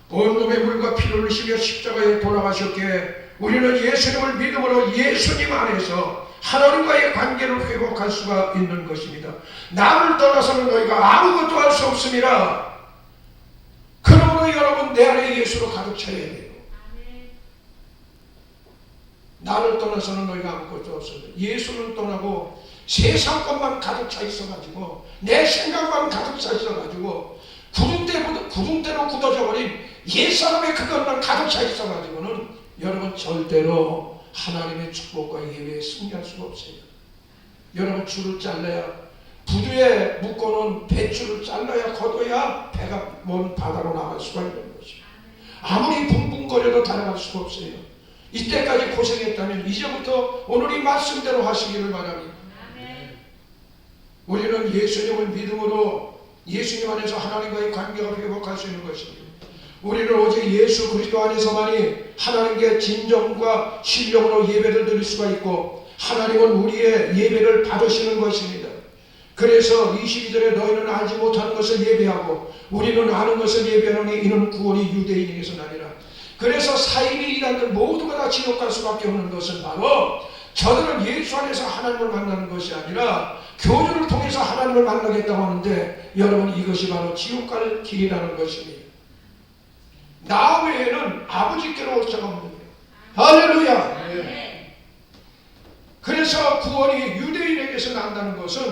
온몸의 물과 피를 흘리시며 십자가에 돌아가셨기에 우리는 예수님을 믿음으로 예수님 안에서 하나님과의 관계를 회복할 수가 있는 것입니다. 나를 떠나서는 너희가 아무것도 할 수 없습니다. 그러므로 여러분 내 안에 예수로 가득 차야 돼요. 나를 떠나서는 너희가 아무것도 없습니다. 예수를 떠나고 세상 것만 가득 차 있어가지고 내 생각만 가득 차 있어가지고 구름대로 굳어져 버린 옛사람의 그것만 가득 차 있어가지고는 여러분 절대로 하나님의 축복과 예배에 승리할 수가 없어요. 여러분 줄을 잘라야 부두에 묶어놓은 배줄을 잘라야 걷어야 배가 먼 바다로 나갈 수가 있는 것이죠. 아무리 붕붕거려도 달아갈 수가 없어요. 이때까지 고생했다면 이제부터 오늘 이 말씀대로 하시기를 바랍니다. 우리는 예수님을 믿음으로 예수님 안에서 하나님과의 관계가 회복할 수 있는 것입니다. 우리는 오직 예수 그리스도 안에서만이 하나님께 진정과 신령으로 예배를 드릴 수가 있고 하나님은 우리의 예배를 받으시는 것입니다. 그래서 22절에 너희는 알지 못하는 것을 예배하고 우리는 아는 것을 예배하노니 이는 구원이 유대인에게서 나니라. 그래서 사인이 일하는 모두가 다 지옥 갈 수밖에 없는 것은 바로 저들은 예수 안에서 하나님을 만나는 것이 아니라 교주를 통해서 하나님을 만나겠다고 하는데 여러분 이것이 바로 지옥 갈 길이라는 것입니다. 나 외에는 아버지께로 올 자가 없는 거예요. 할렐루야. 그래서 구원이 유대인에게서 난다는 것은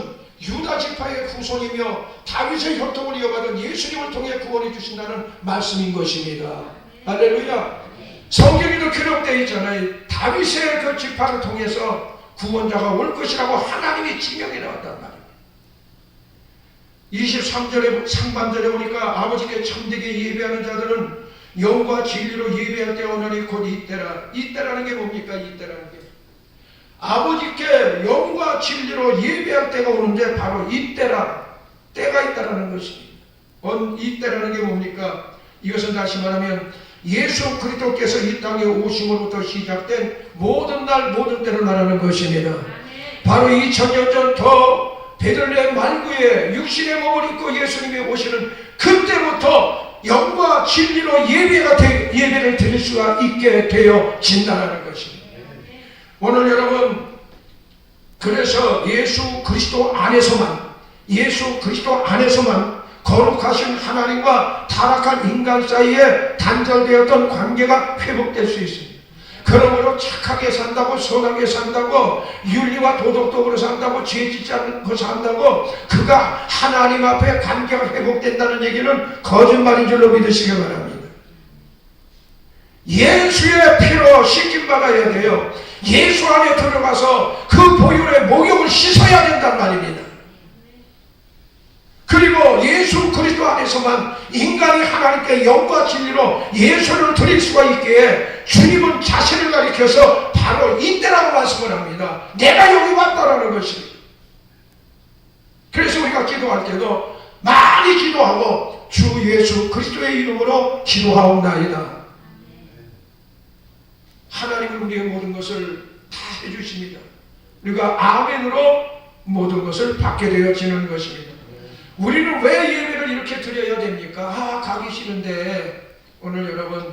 유다 지파의 후손이며 다윗의 혈통을 이어받은 예수님을 통해 구원해 주신다는 말씀인 것입니다. 할렐루야. 성경에도 기록되어 있잖아요. 다윗의 그 지파를 통해서 구원자가 올 것이라고 하나님이 지명해 나왔단 말이에요. 23절에 상반절에 보니까 아버지께 참되게 예배하는 자들은 영과 진리로 예배할 때가 오나니 곧 이때라. 이때라는 게 뭡니까? 이때라는 게 아버지께 영과 진리로 예배할 때가 오는데 바로 이때라. 때가 있다라는 것입니다. 이때라는 게 뭡니까? 이것은 다시 말하면 예수 그리스도께서 이 땅에 오심으로부터 시작된 모든 날 모든 때를 말하는 것입니다. 바로 2000년 전 더 베들레헴 말구에 육신의 몸을 입고 예수님이 오시는 그때부터 영과 진리로 예배를 드릴 수가 있게 되어진다는 것입니다. 오늘 여러분, 그래서 예수 그리스도 안에서만 거룩하신 하나님과 타락한 인간 사이에 단절되었던 관계가 회복될 수 있습니다. 그러므로 착하게 산다고, 선하게 산다고, 윤리와 도덕적으로 산다고, 죄 짓지 않고 산다고 그가 하나님 앞에 관계가 회복된다는 얘기는 거짓말인 줄로 믿으시기 바랍니다. 예수의 피로 씻김받아야 돼요. 예수 안에 들어가서 그 보혈의 목욕을 씻어야 된단 말입니다. 그리고 예수 그리스도 안에서만 인간이 하나님께 영과 진리로 예수를 드릴 수가 있기에 주님은 자신을 가리켜서 바로 이때라고 말씀을 합니다. 내가 여기 왔다라는 것입니다. 그래서 우리가 기도할 때도 많이 기도하고 주 예수 그리스도의 이름으로 기도하옵나이다. 하나님은 우리의 모든 것을 다 해주십니다. 우리가 아멘으로 모든 것을 받게 되어지는 것입니다. 우리는 왜 예배를 이렇게 드려야 됩니까? 가기 싫은데. 오늘 여러분,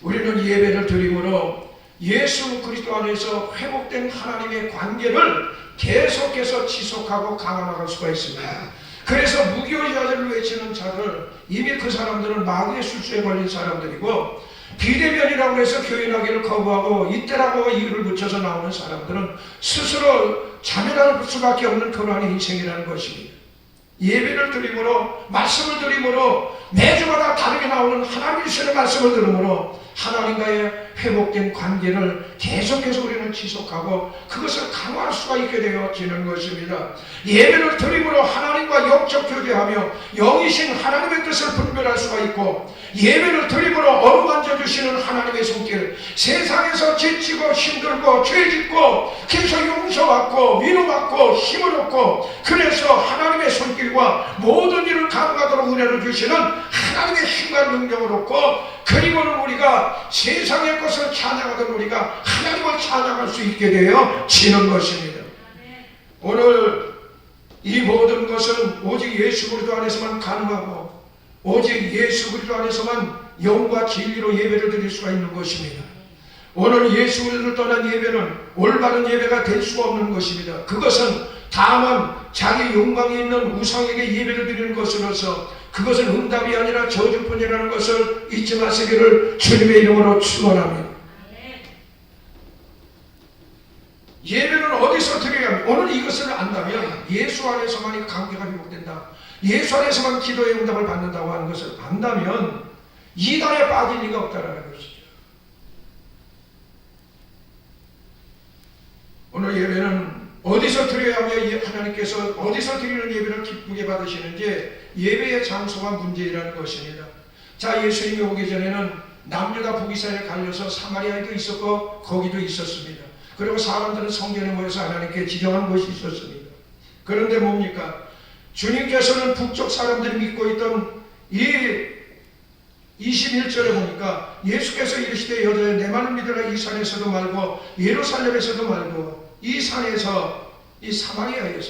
우리는 예배를 드림으로 예수 그리스도 안에서 회복된 하나님의 관계를 계속해서 지속하고 강화나갈 수가 있습니다. 그래서 무교자들을 외치는 자들, 이미 그 사람들은 마귀의 술수에 걸린 사람들이고, 비대면이라고 해서 교인하기를 거부하고 이때라고 이유를 붙여서 나오는 사람들은 스스로 자멸할 수밖에 없는 그러한 인생이라는 것입니다. 예배를 드림으로, 말씀을 드림으로, 매주마다 다르게 나오는 하나님의 말씀을 들음으로 하나님과의 회복된 관계를 계속해서 우리는 지속하고 그것을 강화할 수가 있게 되어지는 것입니다. 예배를 드림으로 하나님과 영적 교제하며 영이신 하나님의 뜻을 분별할 수가 있고, 예배를 드림으로 어루만져 주시는 하나님의 손길, 세상에서 지치고 힘들고 죄짓고 그래서 용서받고 위로받고 힘을 얻고 그래서 하나님의 손길과 모든 일을 가능하도록 은혜를 주시는 하나님의 힘과 능력을 얻고, 그리고는 우리가 세상의 것을 찬양하던 우리가 하나님을 찬양할 수 있게 되어지는 것입니다. 오늘 이 모든 것은 오직 예수 그리스도 안에서만 가능하고 오직 예수 그리스도 안에서만 영과 진리로 예배를 드릴 수가 있는 것입니다. 오늘 예수 그리스도를 떠난 예배는 올바른 예배가 될 수가 없는 것입니다. 그것은 다만 자기 욕망이 있는 우상에게 예배를 드리는 것으로서 그것은 응답이 아니라 저주뿐이라는 것을 잊지 마시기를 주님의 이름으로 축원합니다. 예배는 어디서 드려야 합니까? 오늘 이것을 안다면 예수 안에서만이 관계가 회복된다, 예수 안에서만 기도의 응답을 받는다고 하는 것을 안다면 이단에 빠질 리가 없다는 것이죠. 오늘 예배는 어디서 드려야 하며 하나님께서 어디서 드리는 예배를 기쁘게 받으시는지 예배의 장소가 문제라는 것입니다. 자, 예수님이 오기 전에는 남유다 북이 사이에 갈려서 사마리아에도 있었고 거기도 있었습니다. 그리고 사람들은 성전에 모여서 하나님께 지정한 것이 있었습니다. 그런데 뭡니까? 주님께서는 북쪽 사람들이 믿고 있던 이 21절에 보니까 예수께서 이르시되 여자여 내만을 믿으라. 이 산에서도 말고 예루살렘에서도 말고 이 산에서, 이 사마리아에서,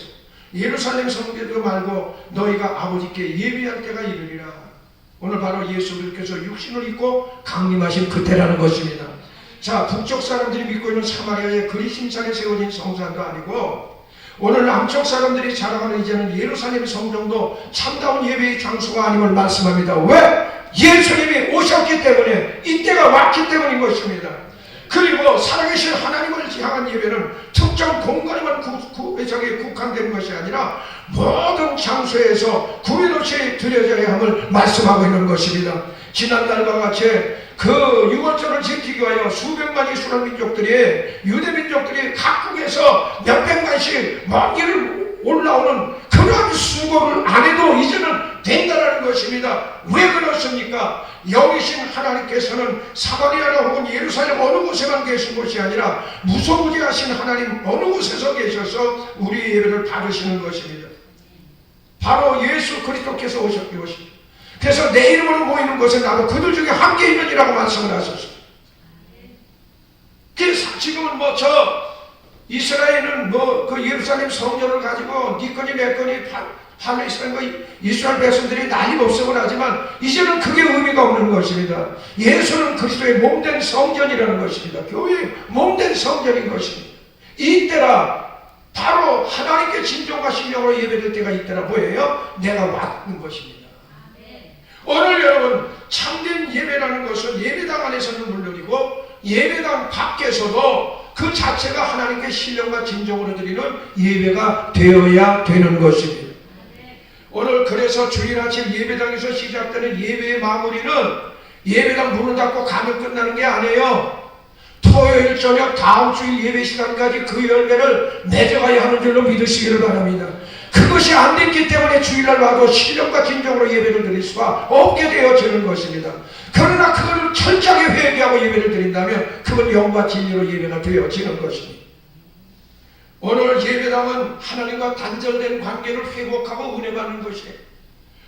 예루살렘 성전도 말고 너희가 아버지께 예배할 때가 이르리라. 오늘 바로 예수님께서 육신을 입고 강림하신 그때라는 것입니다. 자, 북쪽 사람들이 믿고 있는 사마리아의 그리심산에 세워진 성산도 아니고 오늘 남쪽 사람들이 자랑하는 이제는 예루살렘 성전도 참다운 예배의 장소가 아님을 말씀합니다. 왜? 예수님이 오셨기 때문에, 이때가 왔기 때문인 것입니다. 그리고 살아계신 하나님을 향한 예배는 특별히 특정 공간에만 저기 국한된 것이 아니라 모든 장소에서 구별 없이 드려져야 함을 말씀하고 있는 것입니다. 지난날과 같이 그 유월절을 지키기 위하여 수백만 이스라엘 민족들이 유대 민족들이 각국에서 몇백만씩 먼 길을 올라오는 그러한 수고를 안 해도 이제는 된다는 것입니다. 왜 그렇습니까? 여기신 하나님께서는 사마리아나 혹은 예루살렘 어느 곳에만 계신 것이 아니라 무소부지하신 하나님 어느 곳에서 계셔서 우리의 예배를 받으시는 것입니다. 바로 예수 그리스도께서 오셨기 것입니다. 그래서 내 이름으로 모이는 것에 나도 그들 중에 함께 있느니라고 말씀을 하셨습니다. 그래서 지금은 이스라엘은 그 예루살렘 성전을 가지고 네 거니 내 거니 이스라엘 백성들이 난리법석을 하지만 이제는 그게 의미가 없는 것입니다. 예수는 그리스도의 몸된 성전이라는 것입니다. 교회의 몸된 성전인 것입니다. 이때라 바로 하나님께 진정과 신령으로 예배될 때가 이때라 뭐예요? 내가 왔는 것입니다. 오늘 여러분 참된 예배라는 것은 예배당 안에서는 물론이고 예배당 밖에서도 그 자체가 하나님께 신령과 진정으로 드리는 예배가 되어야 되는 것입니다. 오늘 그래서 주일 아침 예배당에서 시작되는 예배의 마무리는 예배당 문을 닫고 가면 끝나는 게 아니에요. 토요일 저녁 다음 주일 예배 시간까지 그 열매를 맺어가야 하는 줄로 믿으시기를 바랍니다. 그것이 안 됐기 때문에 주일날 와도 신령과 진정으로 예배를 드릴 수가 없게 되어지는 것입니다. 그러나 그걸 철저하게 회개하고 예배를 드린다면 그건 영과 진리로 예배가 되어지는 것입니다. 오늘 예배당은 하나님과 단절된 관계를 회복하고 은혜 받는 것이에요.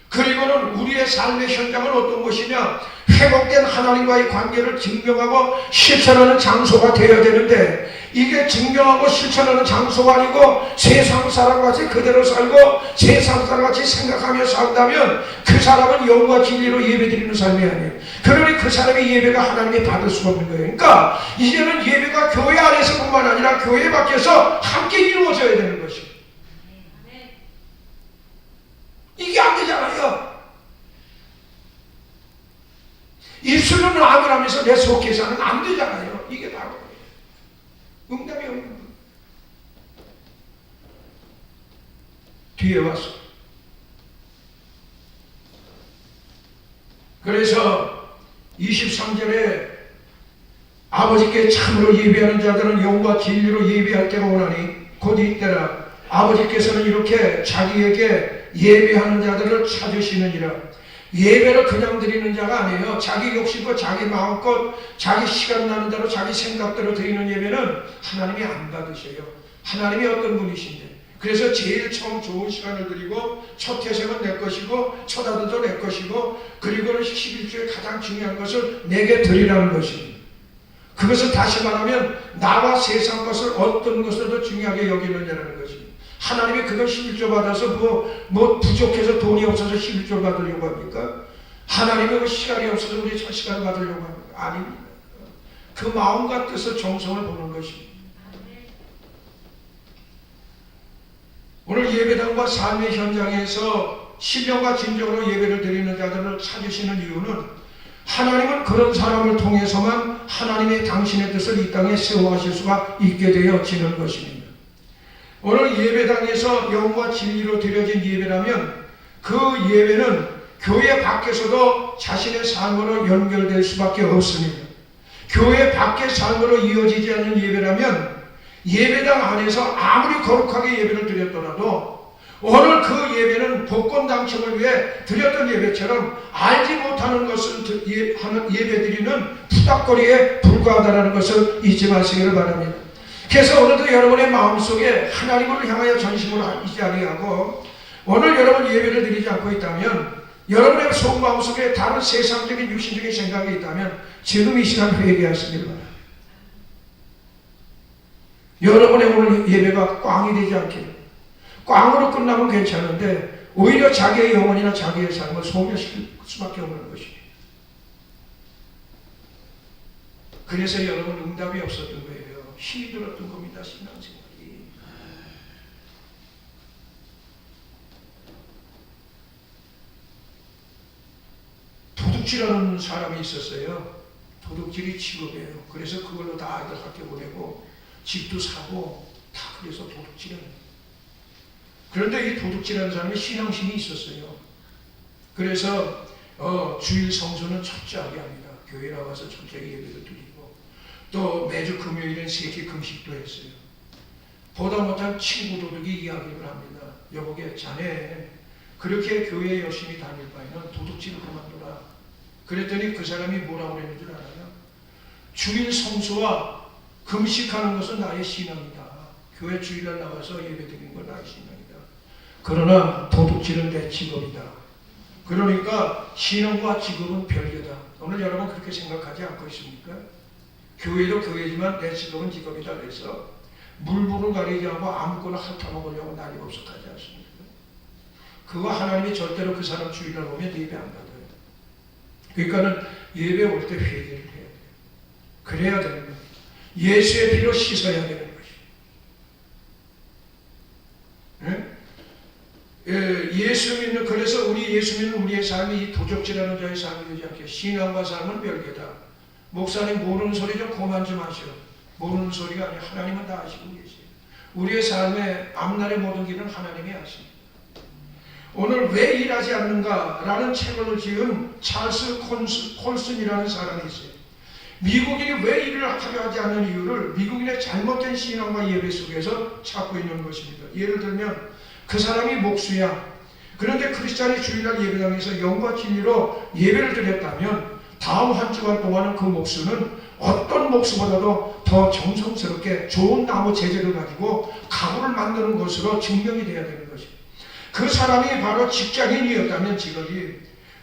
그리고는 우리의 삶의 현장은 어떤 것이냐? 회복된 하나님과의 관계를 증명하고 실천하는 장소가 되어야 되는데 이게 증명하고 실천하는 장소가 아니고 세상 사람같이 그대로 살고 세상 사람같이 생각하며 산다면 그 사람은 영과 진리로 예배드리는 삶이 아니에요. 그러니 그 사람의 예배가 하나님이 받을 수가 없는 거예요. 그러니까 이제는 예배가 교회 안에서뿐만 아니라 교회 밖에서 함께 이루어져야 되는 것이에요. 이게 안 되잖아요. 입술로는 아멘 하면서 내 속에서는 안 되잖아요. 이게 바로 응답이 없는 거예요. 뒤에 와서 그래서 23절에 아버지께 참으로 예배하는 자들은 영과 진리로 예배할 때가 오나니 곧 이때라. 아버지께서는 이렇게 자기에게 예배하는 자들을 찾으시느니라. 예배를 그냥 드리는 자가 아니에요. 자기 욕심껏 자기 마음껏 자기 시간 나는 대로 자기 생각대로 드리는 예배는 하나님이 안 받으셔요. 하나님이 어떤 분이신데 그래서 제일 처음 좋은 시간을 드리고 첫 태생은 내 것이고 첫 아들도 내 것이고 그리고는 11조의 가장 중요한 것을 내게 드리라는 것입니다. 그것을 다시 말하면 나와 세상 것을 어떤 것을 더 중요하게 여기느냐는 것입니다. 하나님이 그걸 11조 받아서 뭐 부족해서 돈이 없어서 11조를 받으려고 합니까? 하나님이 그 시간이 없어서 우리 첫 시간을 받으려고 합니까? 아닙니다. 그 마음과 뜻을 정성을 보는 것입니다. 오늘 예배당과 삶의 현장에서 신령과 진정으로 예배를 드리는 자들을 찾으시는 이유는 하나님은 그런 사람을 통해서만 하나님의 당신의 뜻을 이 땅에 세워가실 수가 있게 되어지는 것입니다. 오늘 예배당에서 영과 진리로 드려진 예배라면 그 예배는 교회 밖에서도 자신의 삶으로 연결될 수밖에 없습니다. 교회 밖의 삶으로 이어지지 않는 예배라면 예배당 안에서 아무리 거룩하게 예배를 드렸더라도 오늘 그 예배는 복권 당첨을 위해 드렸던 예배처럼 알지 못하는 것을 예배드리는 푸닥거리에 불과하다는 것을 잊지 마시기를 바랍니다. 그래서 오늘도 여러분의 마음속에 하나님을 향하여 전심을 하지 아니하고 오늘 여러분 예배를 드리지 않고 있다면 여러분의 속마음속에 다른 세상적인 육신적인 생각이 있다면 지금 이 시간 회개하시길 바랍니다. 여러분의 오늘 예배가 꽝이 되지 않기를. 꽝으로 끝나면 괜찮은데 오히려 자기의 영혼이나 자기의 삶을 소멸시킬 수밖에 없는 것입니다. 그래서 여러분 응답이 없었던 거예요. 힘이 들었던 겁니다. 신앙생활이. 도둑질하는 사람이 있었어요. 도둑질이 직업이에요. 그래서 그걸로 다 아이들 학교 보내고 집도 사고 다 그래서 도둑질은. 그런데 이 도둑질하는 사람이 신앙심이 있었어요. 그래서 주일 성수는 철저하게 합니다. 교회 나와서 철저하게 예배도 드리고 또 매주 금요일엔 세끼 금식도 했어요. 보다 못한 친구 도둑이 이야기를 합니다. 여보게 자네 그렇게 교회에 열심히 다닐 바에는 도둑질을 그만둬라. 그랬더니 그 사람이 뭐라고 그랬는 줄 알아요? 주일 성수와 금식하는 것은 나의 신앙이다. 교회 주일날 나가서 예배 드리는 건 나의 신앙이다. 그러나 도둑질은 내 직업이다. 그러니까 신앙과 직업은 별개다. 오늘 여러분 그렇게 생각하지 않고 있습니까? 교회도 교회지만 내 직업은 직업이다. 그래서 물불을 가리지 않고 아무거나 핥아먹으려고 난리법석하지 않습니까? 그거 하나님이 절대로 그 사람 주일날 오면 예배 안 받아요. 그러니까는 예배 올 때 회개를 해야 돼요. 그래야 되는 거예요. 예수의 피로 씻어야 되는 것이죠. 예수 믿는, 그래서 우리 예수 믿는 우리의 삶이 이 도적질하는 자의 삶이 되지 않게 신앙과 삶은 별개다. 목사님 모르는 소리 좀 그만 좀 하시오. 모르는 소리가 아니라 하나님은 다 아시고 계세요. 우리의 삶의 앞날의 모든 길은 하나님이 아십니다. 오늘 왜 일하지 않는가 라는 책을 지은 찰스 콜슨이라는 사람이 있어요. 미국인이 왜 일을 하려 하지 않는 이유를 미국인의 잘못된 신앙과 예배 속에서 찾고 있는 것입니다. 예를 들면 그 사람이 목수야. 그런데 크리스찬이 주일날 예배당에서 영과 진리로 예배를 드렸다면 다음 한 주간 동안은 그 목수는 어떤 목수보다도 더 정성스럽게 좋은 나무 재질을 가지고 가구를 만드는 것으로 증명이 돼야 되는 것입니다. 그 사람이 바로 직장인이었다면 직업이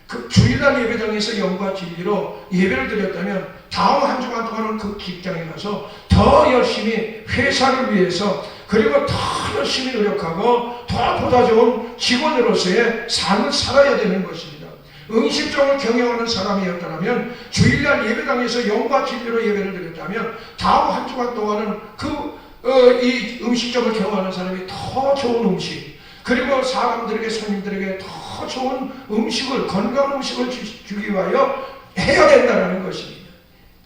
그 주일날 예배당에서 영과 진리로 예배를 드렸다면 다음 한 주간 동안은 그 직장에 가서 더 열심히 회사를 위해서 그리고 더 열심히 노력하고 더 보다 좋은 직원으로서의 삶을 살아야 되는 것입니다. 음식점을 경영하는 사람이었다면 주일날 예배당에서 영과 진리로 예배를 드렸다면 다음 한 주간 동안은 이 음식점을 경영하는 사람이 더 좋은 음식 그리고 사람들에게 손님들에게 더 좋은 음식을 건강한 음식을 주기 위하여 해야 된다는 것입니다.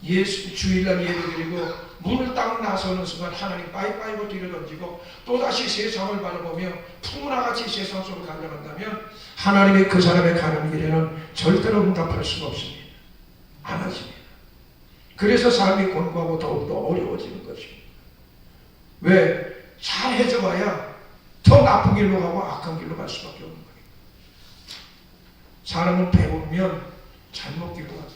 예수 주일날 예배드리고 문을 딱 나서는 순간 하나님 빠이빠이고 뒤로던지고 또다시 세상을 바라보며 풍문화같이 세상 속으로 달려간다면 하나님이 그 사람의 가는 길에는 절대로 응답할 수가 없습니다. 안 하십니다. 그래서 삶이 곤고하고 더욱더 어려워지는 것입니다. 왜? 잘해져 봐야 더 나쁜 길로 가고 악한 길로 갈 수밖에 없는 거예요. 사람은 배우면 잘못 길로 갑니다.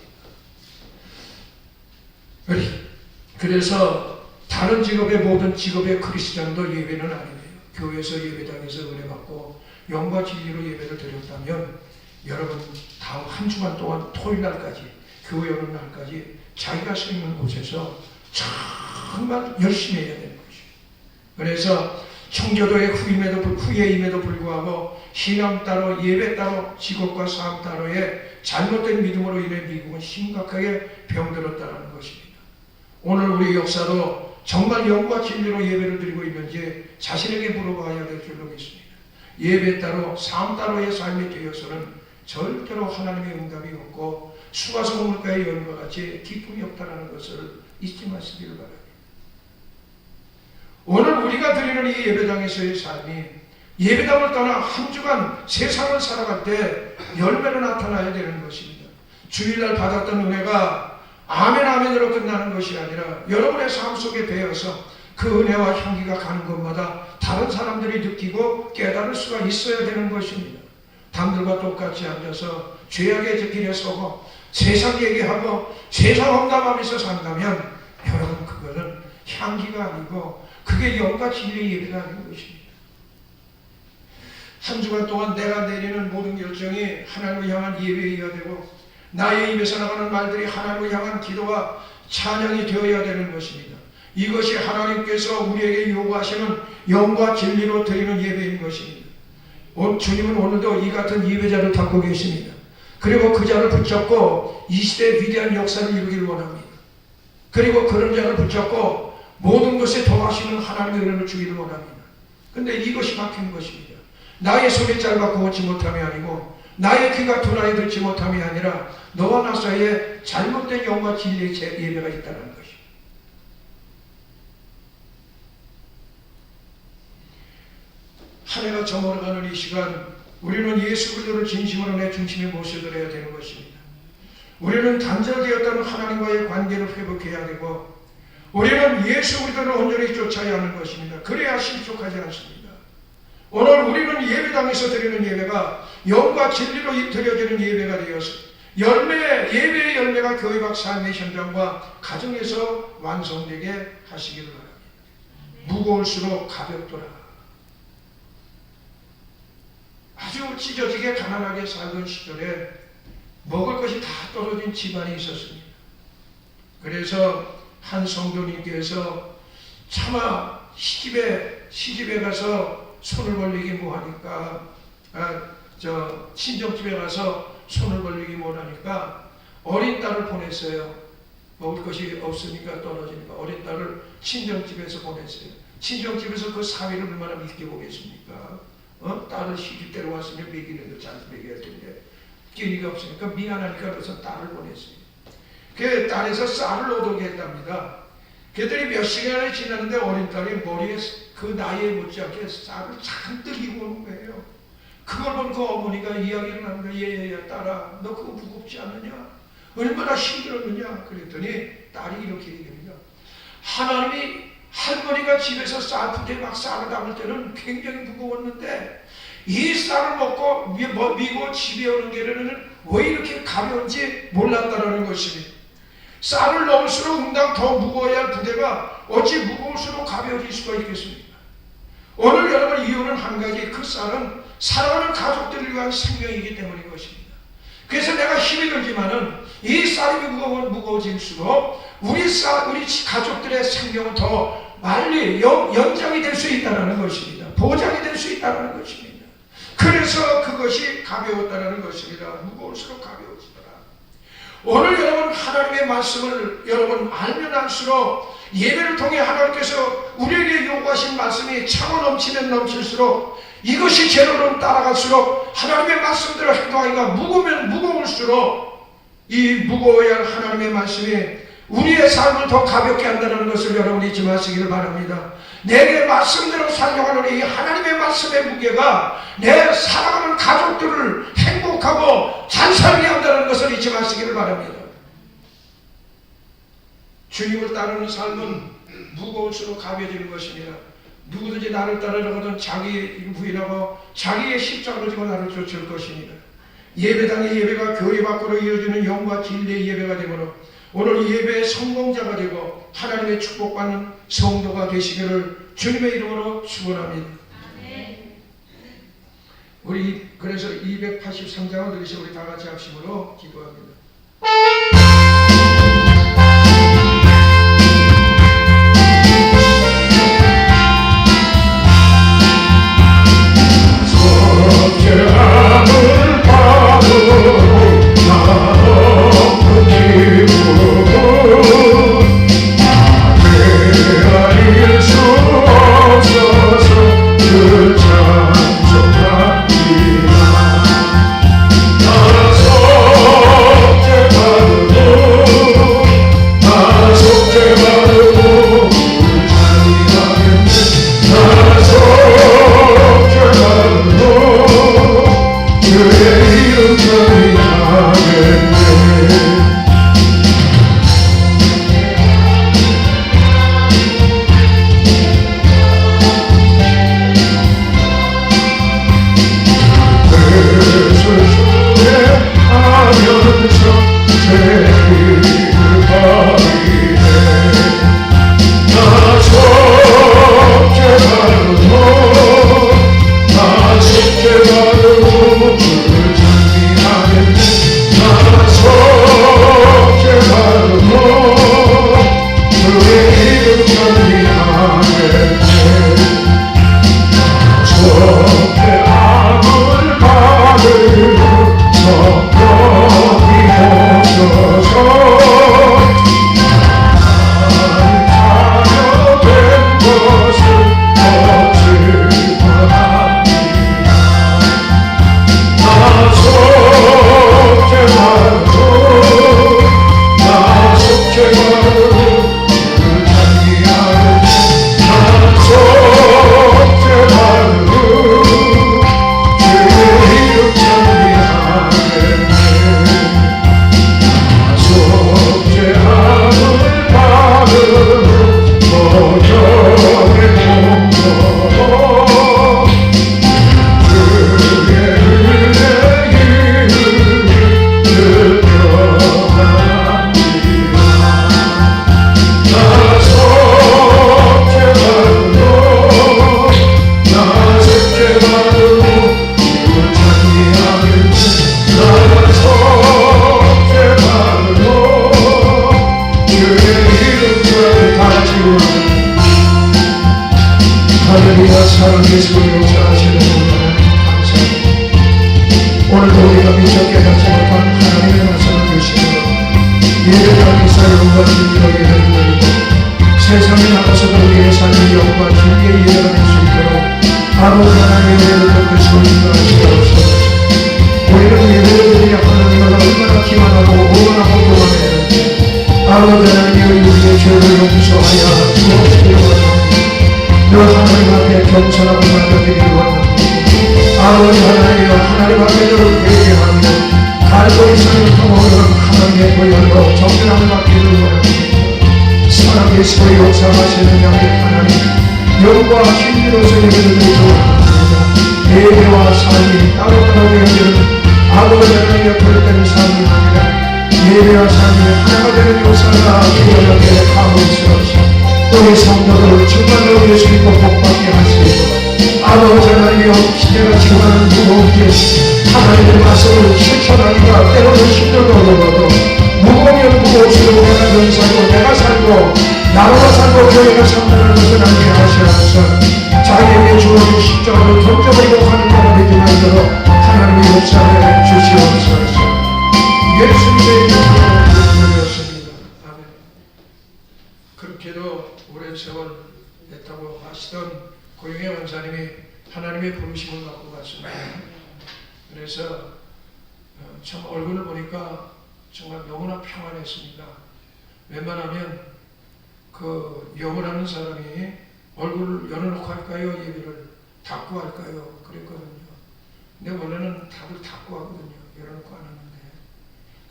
그래서 다른 직업의 모든 직업의 크리스찬도 예배는 아니에요. 교회에서 예배당에서 은혜 받고 영과 진리로 예배를 드렸다면 여러분 다음 한 주간 동안 토요일 날까지 교회 오는 날까지 자기가 서 있는 곳에서 정말 열심히 해야 되는 것이죠. 그래서 청교도의 후임에도 불구하고 신앙 따로 예배 따로 직업과 삶 따로의 잘못된 믿음으로 인해 미국은 심각하게 병들었다는 것입니다. 오늘 우리 역사도 정말 영과 진리로 예배를 드리고 있는지 자신에게 물어봐야 될 줄로 믿습니다. 예배 따로 삶 따로의 삶이 되어서는 절대로 하나님의 응답이 없고 수가성 물가의 여인과 같이 기쁨이 없다는 것을 잊지 마시기를 바랍니다. 오늘 우리가 드리는 이 예배당에서의 삶이 예배당을 떠나 한 주간 세상을 살아갈 때 열매로 나타나야 되는 것입니다. 주일날 받았던 은혜가 아멘 아멘으로 끝나는 것이 아니라 여러분의 삶 속에 배어서 그 은혜와 향기가 가는 것마다 다른 사람들이 느끼고 깨달을 수가 있어야 되는 것입니다. 남들과 똑같이 앉아서 죄악의 길에 서고 세상 얘기하고 세상 험담하면서 산다면 여러분 그거는 향기가 아니고 그게 영과 진리의 예배가 아닌 것입니다. 한 주간 동안 내가 내리는 모든 결정이 하나님을 향한 예배이어야 되고 나의 입에서 나가는 말들이 하나님을 향한 기도와 찬양이 되어야 되는 것입니다. 이것이 하나님께서 우리에게 요구하시는 영과 진리로 드리는 예배인 것입니다. 주님은 오늘도 이 같은 예배자를 갖고 계십니다. 그리고 그 자를 붙잡고 이 시대의 위대한 역사를 이루기를 원합니다. 그리고 그런 자를 붙잡고 모든 것에 더하시는 하나님의 은혜를 주기를 원합니다. 그런데 이것이 막힌 것입니다. 나의 손이 짧았고 걷지 못함이 아니고 나의 귀가 둔하여 듣지 못함이 아니라 너와 나 사이에 잘못된 영과 진리의 예배가 있다는 것입니다. 해가 저물어가는 이 시간, 우리는 예수 그리스도를 진심으로 내 중심에 모셔드려야 되는 것입니다. 우리는 단절되었다는 하나님과의 관계를 회복해야 되고, 우리는 예수 그리스도를 온전히 쫓아야 하는 것입니다. 그래야 실족하지 않습니다. 오늘 우리는 예배당에서 드리는 예배가 영과 진리로 드려지는 예배가 되어서 예배의 열매가 교회 박 삶의 현장과 가정에서 완성되게 하시기를 바랍니다. 무거울수록 가볍더라. 아주 찢어지게 가난하게 살던 시절에 먹을 것이 다 떨어진 집안이 있었습니다. 그래서 한 성도님께서 차마 시집에 가서 손을 벌리기 뭐하니까 친정집에 가서 손을 벌리기 못하니까 어린 딸을 보냈어요. 먹을 것이 없으니까 떨어지니까 어린 딸을 친정집에서 보냈어요. 친정집에서 그 사위를 얼마나 믿게 보겠습니까? 딸을 시집 데려왔으면 먹이는데 잘 먹여야 되는데 끼니가 없으니까 미안하니까 그래서 딸을 보냈어요. 그 딸에서 쌀을 얻어오게 했답니다. 그랬더니 몇 시간이 지났는데 어린 딸이 머리에 그 나이에 못지않게 쌀을 잔뜩 이고 오는 거예요. 그걸 본 그 어머니가 이야기를 합니다. 얘야 딸아, 너 그거 무겁지 않느냐? 얼마나 힘들었느냐? 그랬더니 딸이 이렇게 얘기합니다. 하나님이 할머니가 집에서 쌀풀에 막 쌀을 담을 때는 굉장히 무거웠는데 이 쌀을 먹고 미고 집에 오는 게는 왜 이렇게 가벼운지 몰랐다라는 것입니다. 쌀을 넣을수록 응당 더 무거워야 할 부대가 어찌 무거울수록 가벼워질 수가 있겠습니까? 오늘 여러분 이유는 한 가지, 그 쌀은 사랑하는 가족들을 위한 생명이기 때문인 것입니다. 그래서 내가 힘이 들지만은 이 쌀이 무거워질수록 우리 가족들의 생명은 더 빨리 연장이 될 수 있다는 것입니다. 보장이 될 수 있다는 것입니다. 그래서 그것이 가벼웠다는 것입니다. 무거울수록 가벼워지더라. 오늘 여러분 하나님의 말씀을 여러분 알면 알수록 예배를 통해 하나님께서 우리에게 요구하신 말씀이 차고 넘치면 넘칠수록 이것이 제로로 따라갈수록 하나님의 말씀대로 행동하기가 무거우면 무거울수록 이 무거워야 할 하나님의 말씀이 우리의 삶을 더 가볍게 한다는 것을 여러분 잊지 마시기를 바랍니다. 내게 말씀대로 살려가는 이 하나님의 말씀의 무게가 내 사랑하는 가족들을 행복하고 잘 살게 한다는 것을 잊지 마시기를 바랍니다. 주님을 따르는 삶은 무거울수록 가벼워지는 것입니다. 누구든지 나를 따르려거든 자기 부인하고 자기의 십자가를 지고 나를 쫓을 것입니다. 예배당의 예배가 교회 밖으로 이어지는 영과 진리의 예배가 되므로 오늘 예배의 성공자가 되고 하나님의 축복받는 성도가 되시기를 주님의 이름으로 축원합니다. 우리 그래서 283장을 들으시고 우리 다 같이 합심으로 기도합니다. 그 깨닫지 못한 하나님의 말씀을 주시고 예배당에서 영과 진리로 예배를 드리고 세상에 나가서도 우리의 삶의 영과 진리의 예배가 될 수 있도록 아버지 하나님의 예배를 듣고 소리가 하시옵소서. 우리는 예배를 드리려 하나님을 얼마나 기만하고 오만하고 교만했는지 아버지 하나님이 우리의 죄를 용서하여 주옵시기를 원합니다. 너 하나님 앞에 겸손하고 나아가기를 원합니다. 아버지 하나님 앞에 너를 회개하며 갈보리 산을 통하는 하나님의 보혈로 정결함을 받기를 원합니다. 살아계시고 역사하시는 양의 하나님 영과 진리로서 예배를 드리고 합니다. 예배와 삶이 따로따로 되어지는 아버지 하나님의 버릇되는 삶이 아니라 예배와 삶이 하나가 되는 역사가 기억하게 감옥스럽소. 우리 성도들 정말로 예수 믿고 복받게 하시고 아버지 하나님의 시대가 지금하는 무거운 길 하나님의 말씀을 실천하기가 때로는 힘들어도 무거우면 무거울수록 내가 전사고 내가 살고 나라가 살고 교회가 산다는 것을 알게 하시옵소서. 자기에게 주어진 십자가를 던져버리고 가는 자가 되지 말도록 하나님의 역사를 주시옵소서. 예수님의 이름으로 기도드렸습니다. 아멘. 그렇게도 오랜 세월 됐다고 하시던 고영애 원사님이 하나님의 부르심을 받고 갔습니다. 그래서 참 얼굴을 보니까 정말 너무나 평안했습니다. 웬만하면 그 영을 하는 사람이 얼굴을 열어놓고 할까요? 예배를 닫고 할까요? 그랬거든요. 근데 원래는 다들 닫고 하거든요. 열어놓고 안 하는데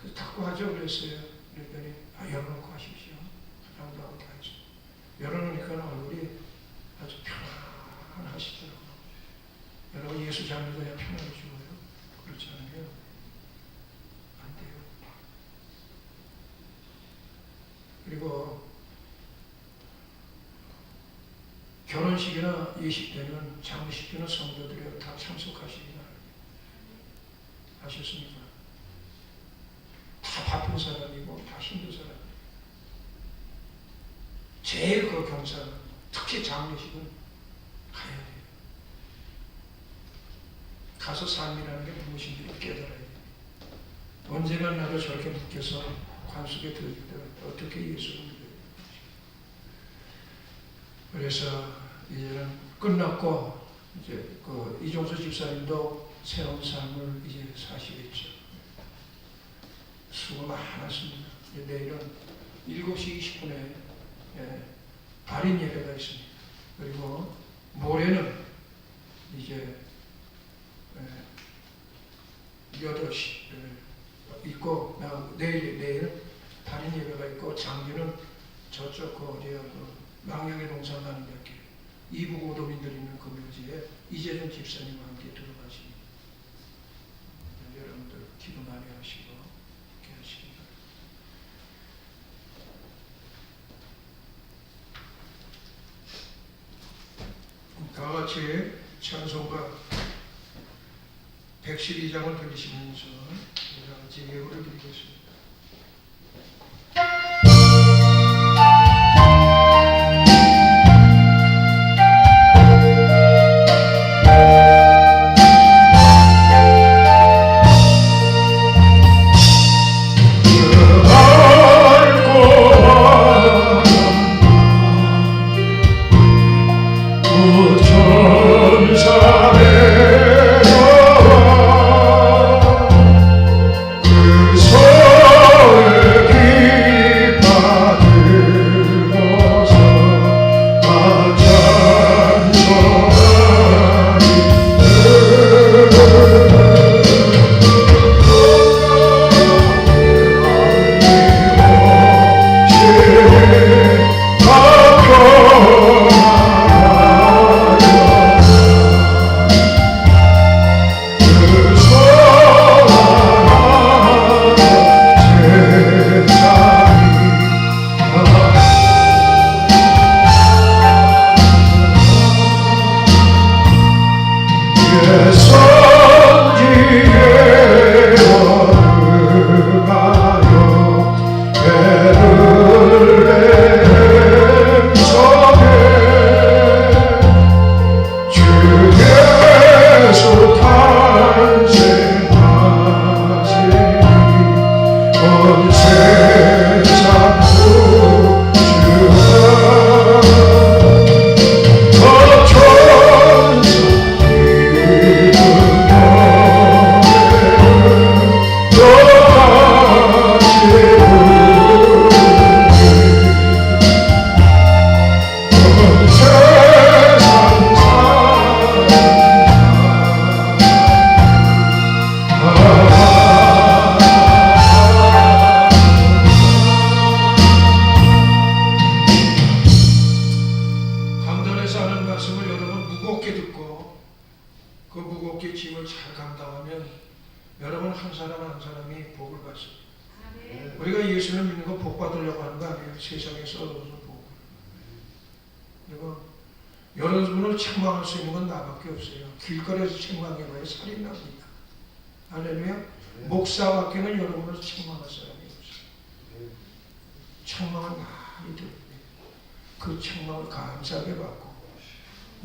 그래서 닫고 하죠 그랬어요. 그랬더니 열어놓고 하십시오. 라고 하고 다 했어요. 열어놓으니까 얼굴이 아주 평안하시더라고요. 여러분 예수 잘 믿어야 평안이 죽어요? 그렇지 않아요? 안 돼요. 그리고 결혼식이나 예식되는 장례식되는 성도들이 다 참석하시기 바랍니다. 아셨습니까? 다 바쁜 사람이고 다 힘든 사람이에요. 제일 그 경사 특히 장례식은 가야 돼요. 가서 삶이라는 게 무엇인지 깨달아야 돼요. 언제나 나도 저렇게 묶여서 관속에 들을 때 어떻게 예수를 믿어요? 그래서 이제는 끝났고 이제 그 이종수 집사님도 새로운 삶을 이제 사시겠죠. 수고 많았습니다. 내일은 7시 20분에 발인 예배가 있습니다. 그리고 모레는 이제 8시 있고 내일 발인 예배가 있고 장기는 저쪽 그 어디야 그 망령의 동산 가는 데께 이북 오도민들 있는 그 묘지에 이재준 집사님과 함께 들어가십니다. 여러분들 기도 많이 하시고 이렇게 하시기 바랍니다. 다 같이 찬송가 112장을 들으시면서 다 같이 예우를 드리겠습니다. 그 감당하면 여러분 한 사람 한 사람이 복을 받습니다. 우리가 예수를 믿는 거 복 받으려고 하는 거 아니에요. 세상에서 얻어서 복. 그리고 여러분을 책망할 수 있는 건 나밖에 없어요. 길거리에서 책망해봐야 살이 납니다. 할렐루야. 목사밖에는 여러분을 책망할 사람이 없어요. 책망을 많이 드립니다. 그 책망을 감사하게 받고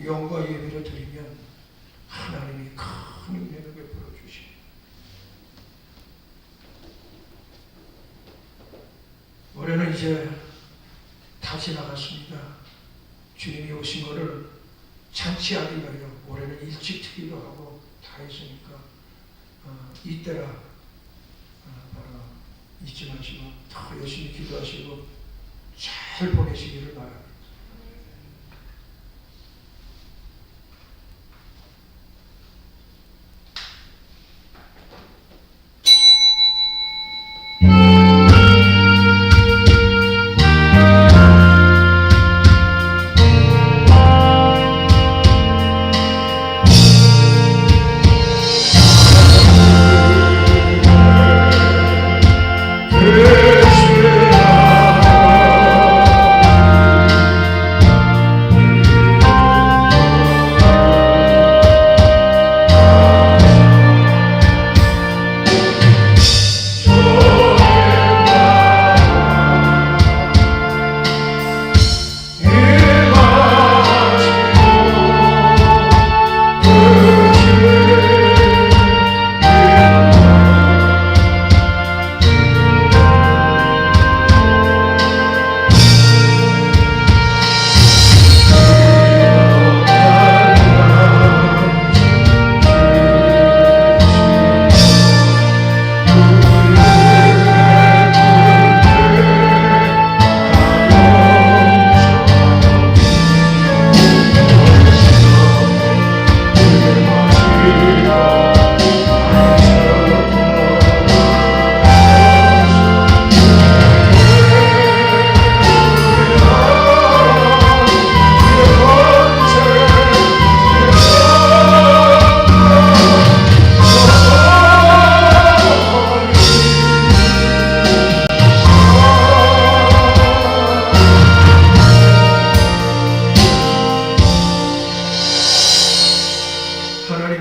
영과 예배를 드리면 하나님이 큰 은혜를 베풀어 주십니다. 올해는 이제 다 지나갔습니다. 주님이 오신 것을 잔치하기 위하여 올해는 일찍 트기도 하고 다 했으니까 이때라 바로 잊지 마시고 더 열심히 기도하시고 잘 보내시기를 바랍니다.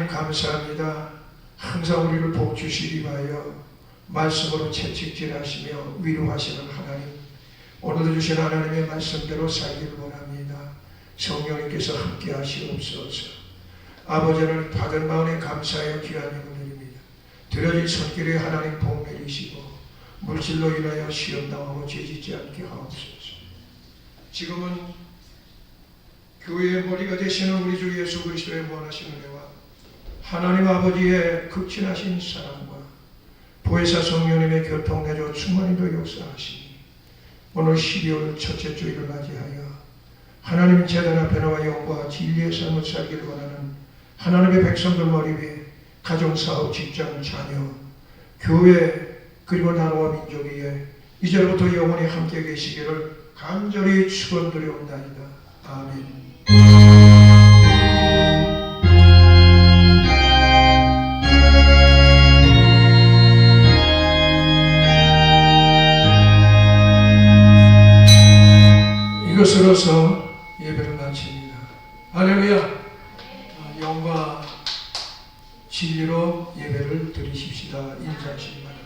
감사합니다. 항상 우리를 복 주시기 위하여 말씀으로 채찍질하시며 위로하시는 하나님, 오늘도 주신 하나님의 말씀대로 살기를 원합니다. 성령님께서 함께 하시옵소서. 아버지는 받은 마음에 감사하여 귀한 힘을 드립니다. 드려진 손길에 하나님 복 내리시고 물질로 인하여 시험당하고 죄짓지 않게 하옵소서. 지금은 교회의 머리가 되시는 우리 주 예수 그리스도의 무한하신 은혜와 하나님 아버지의 극진하신 사랑과 보혜사 성령님의 교통내조 충만히도 역사하시니 오늘 12월 첫째 주일을 맞이하여 하나님 제단 앞에 나와 영과 진리의 삶을 살기를 원하는 하나님의 백성들 머리 위에 가정사업, 직장, 자녀, 교회 그리고 나라와 민족 위에 이제부터 영원히 함께 계시기를 간절히 축원드려옵나이다. 아멘. 이것으로서 예배를 마칩니다. 할렐루야. 영과 진리로 예배를 드리십시다. 인사하시기 바랍니다.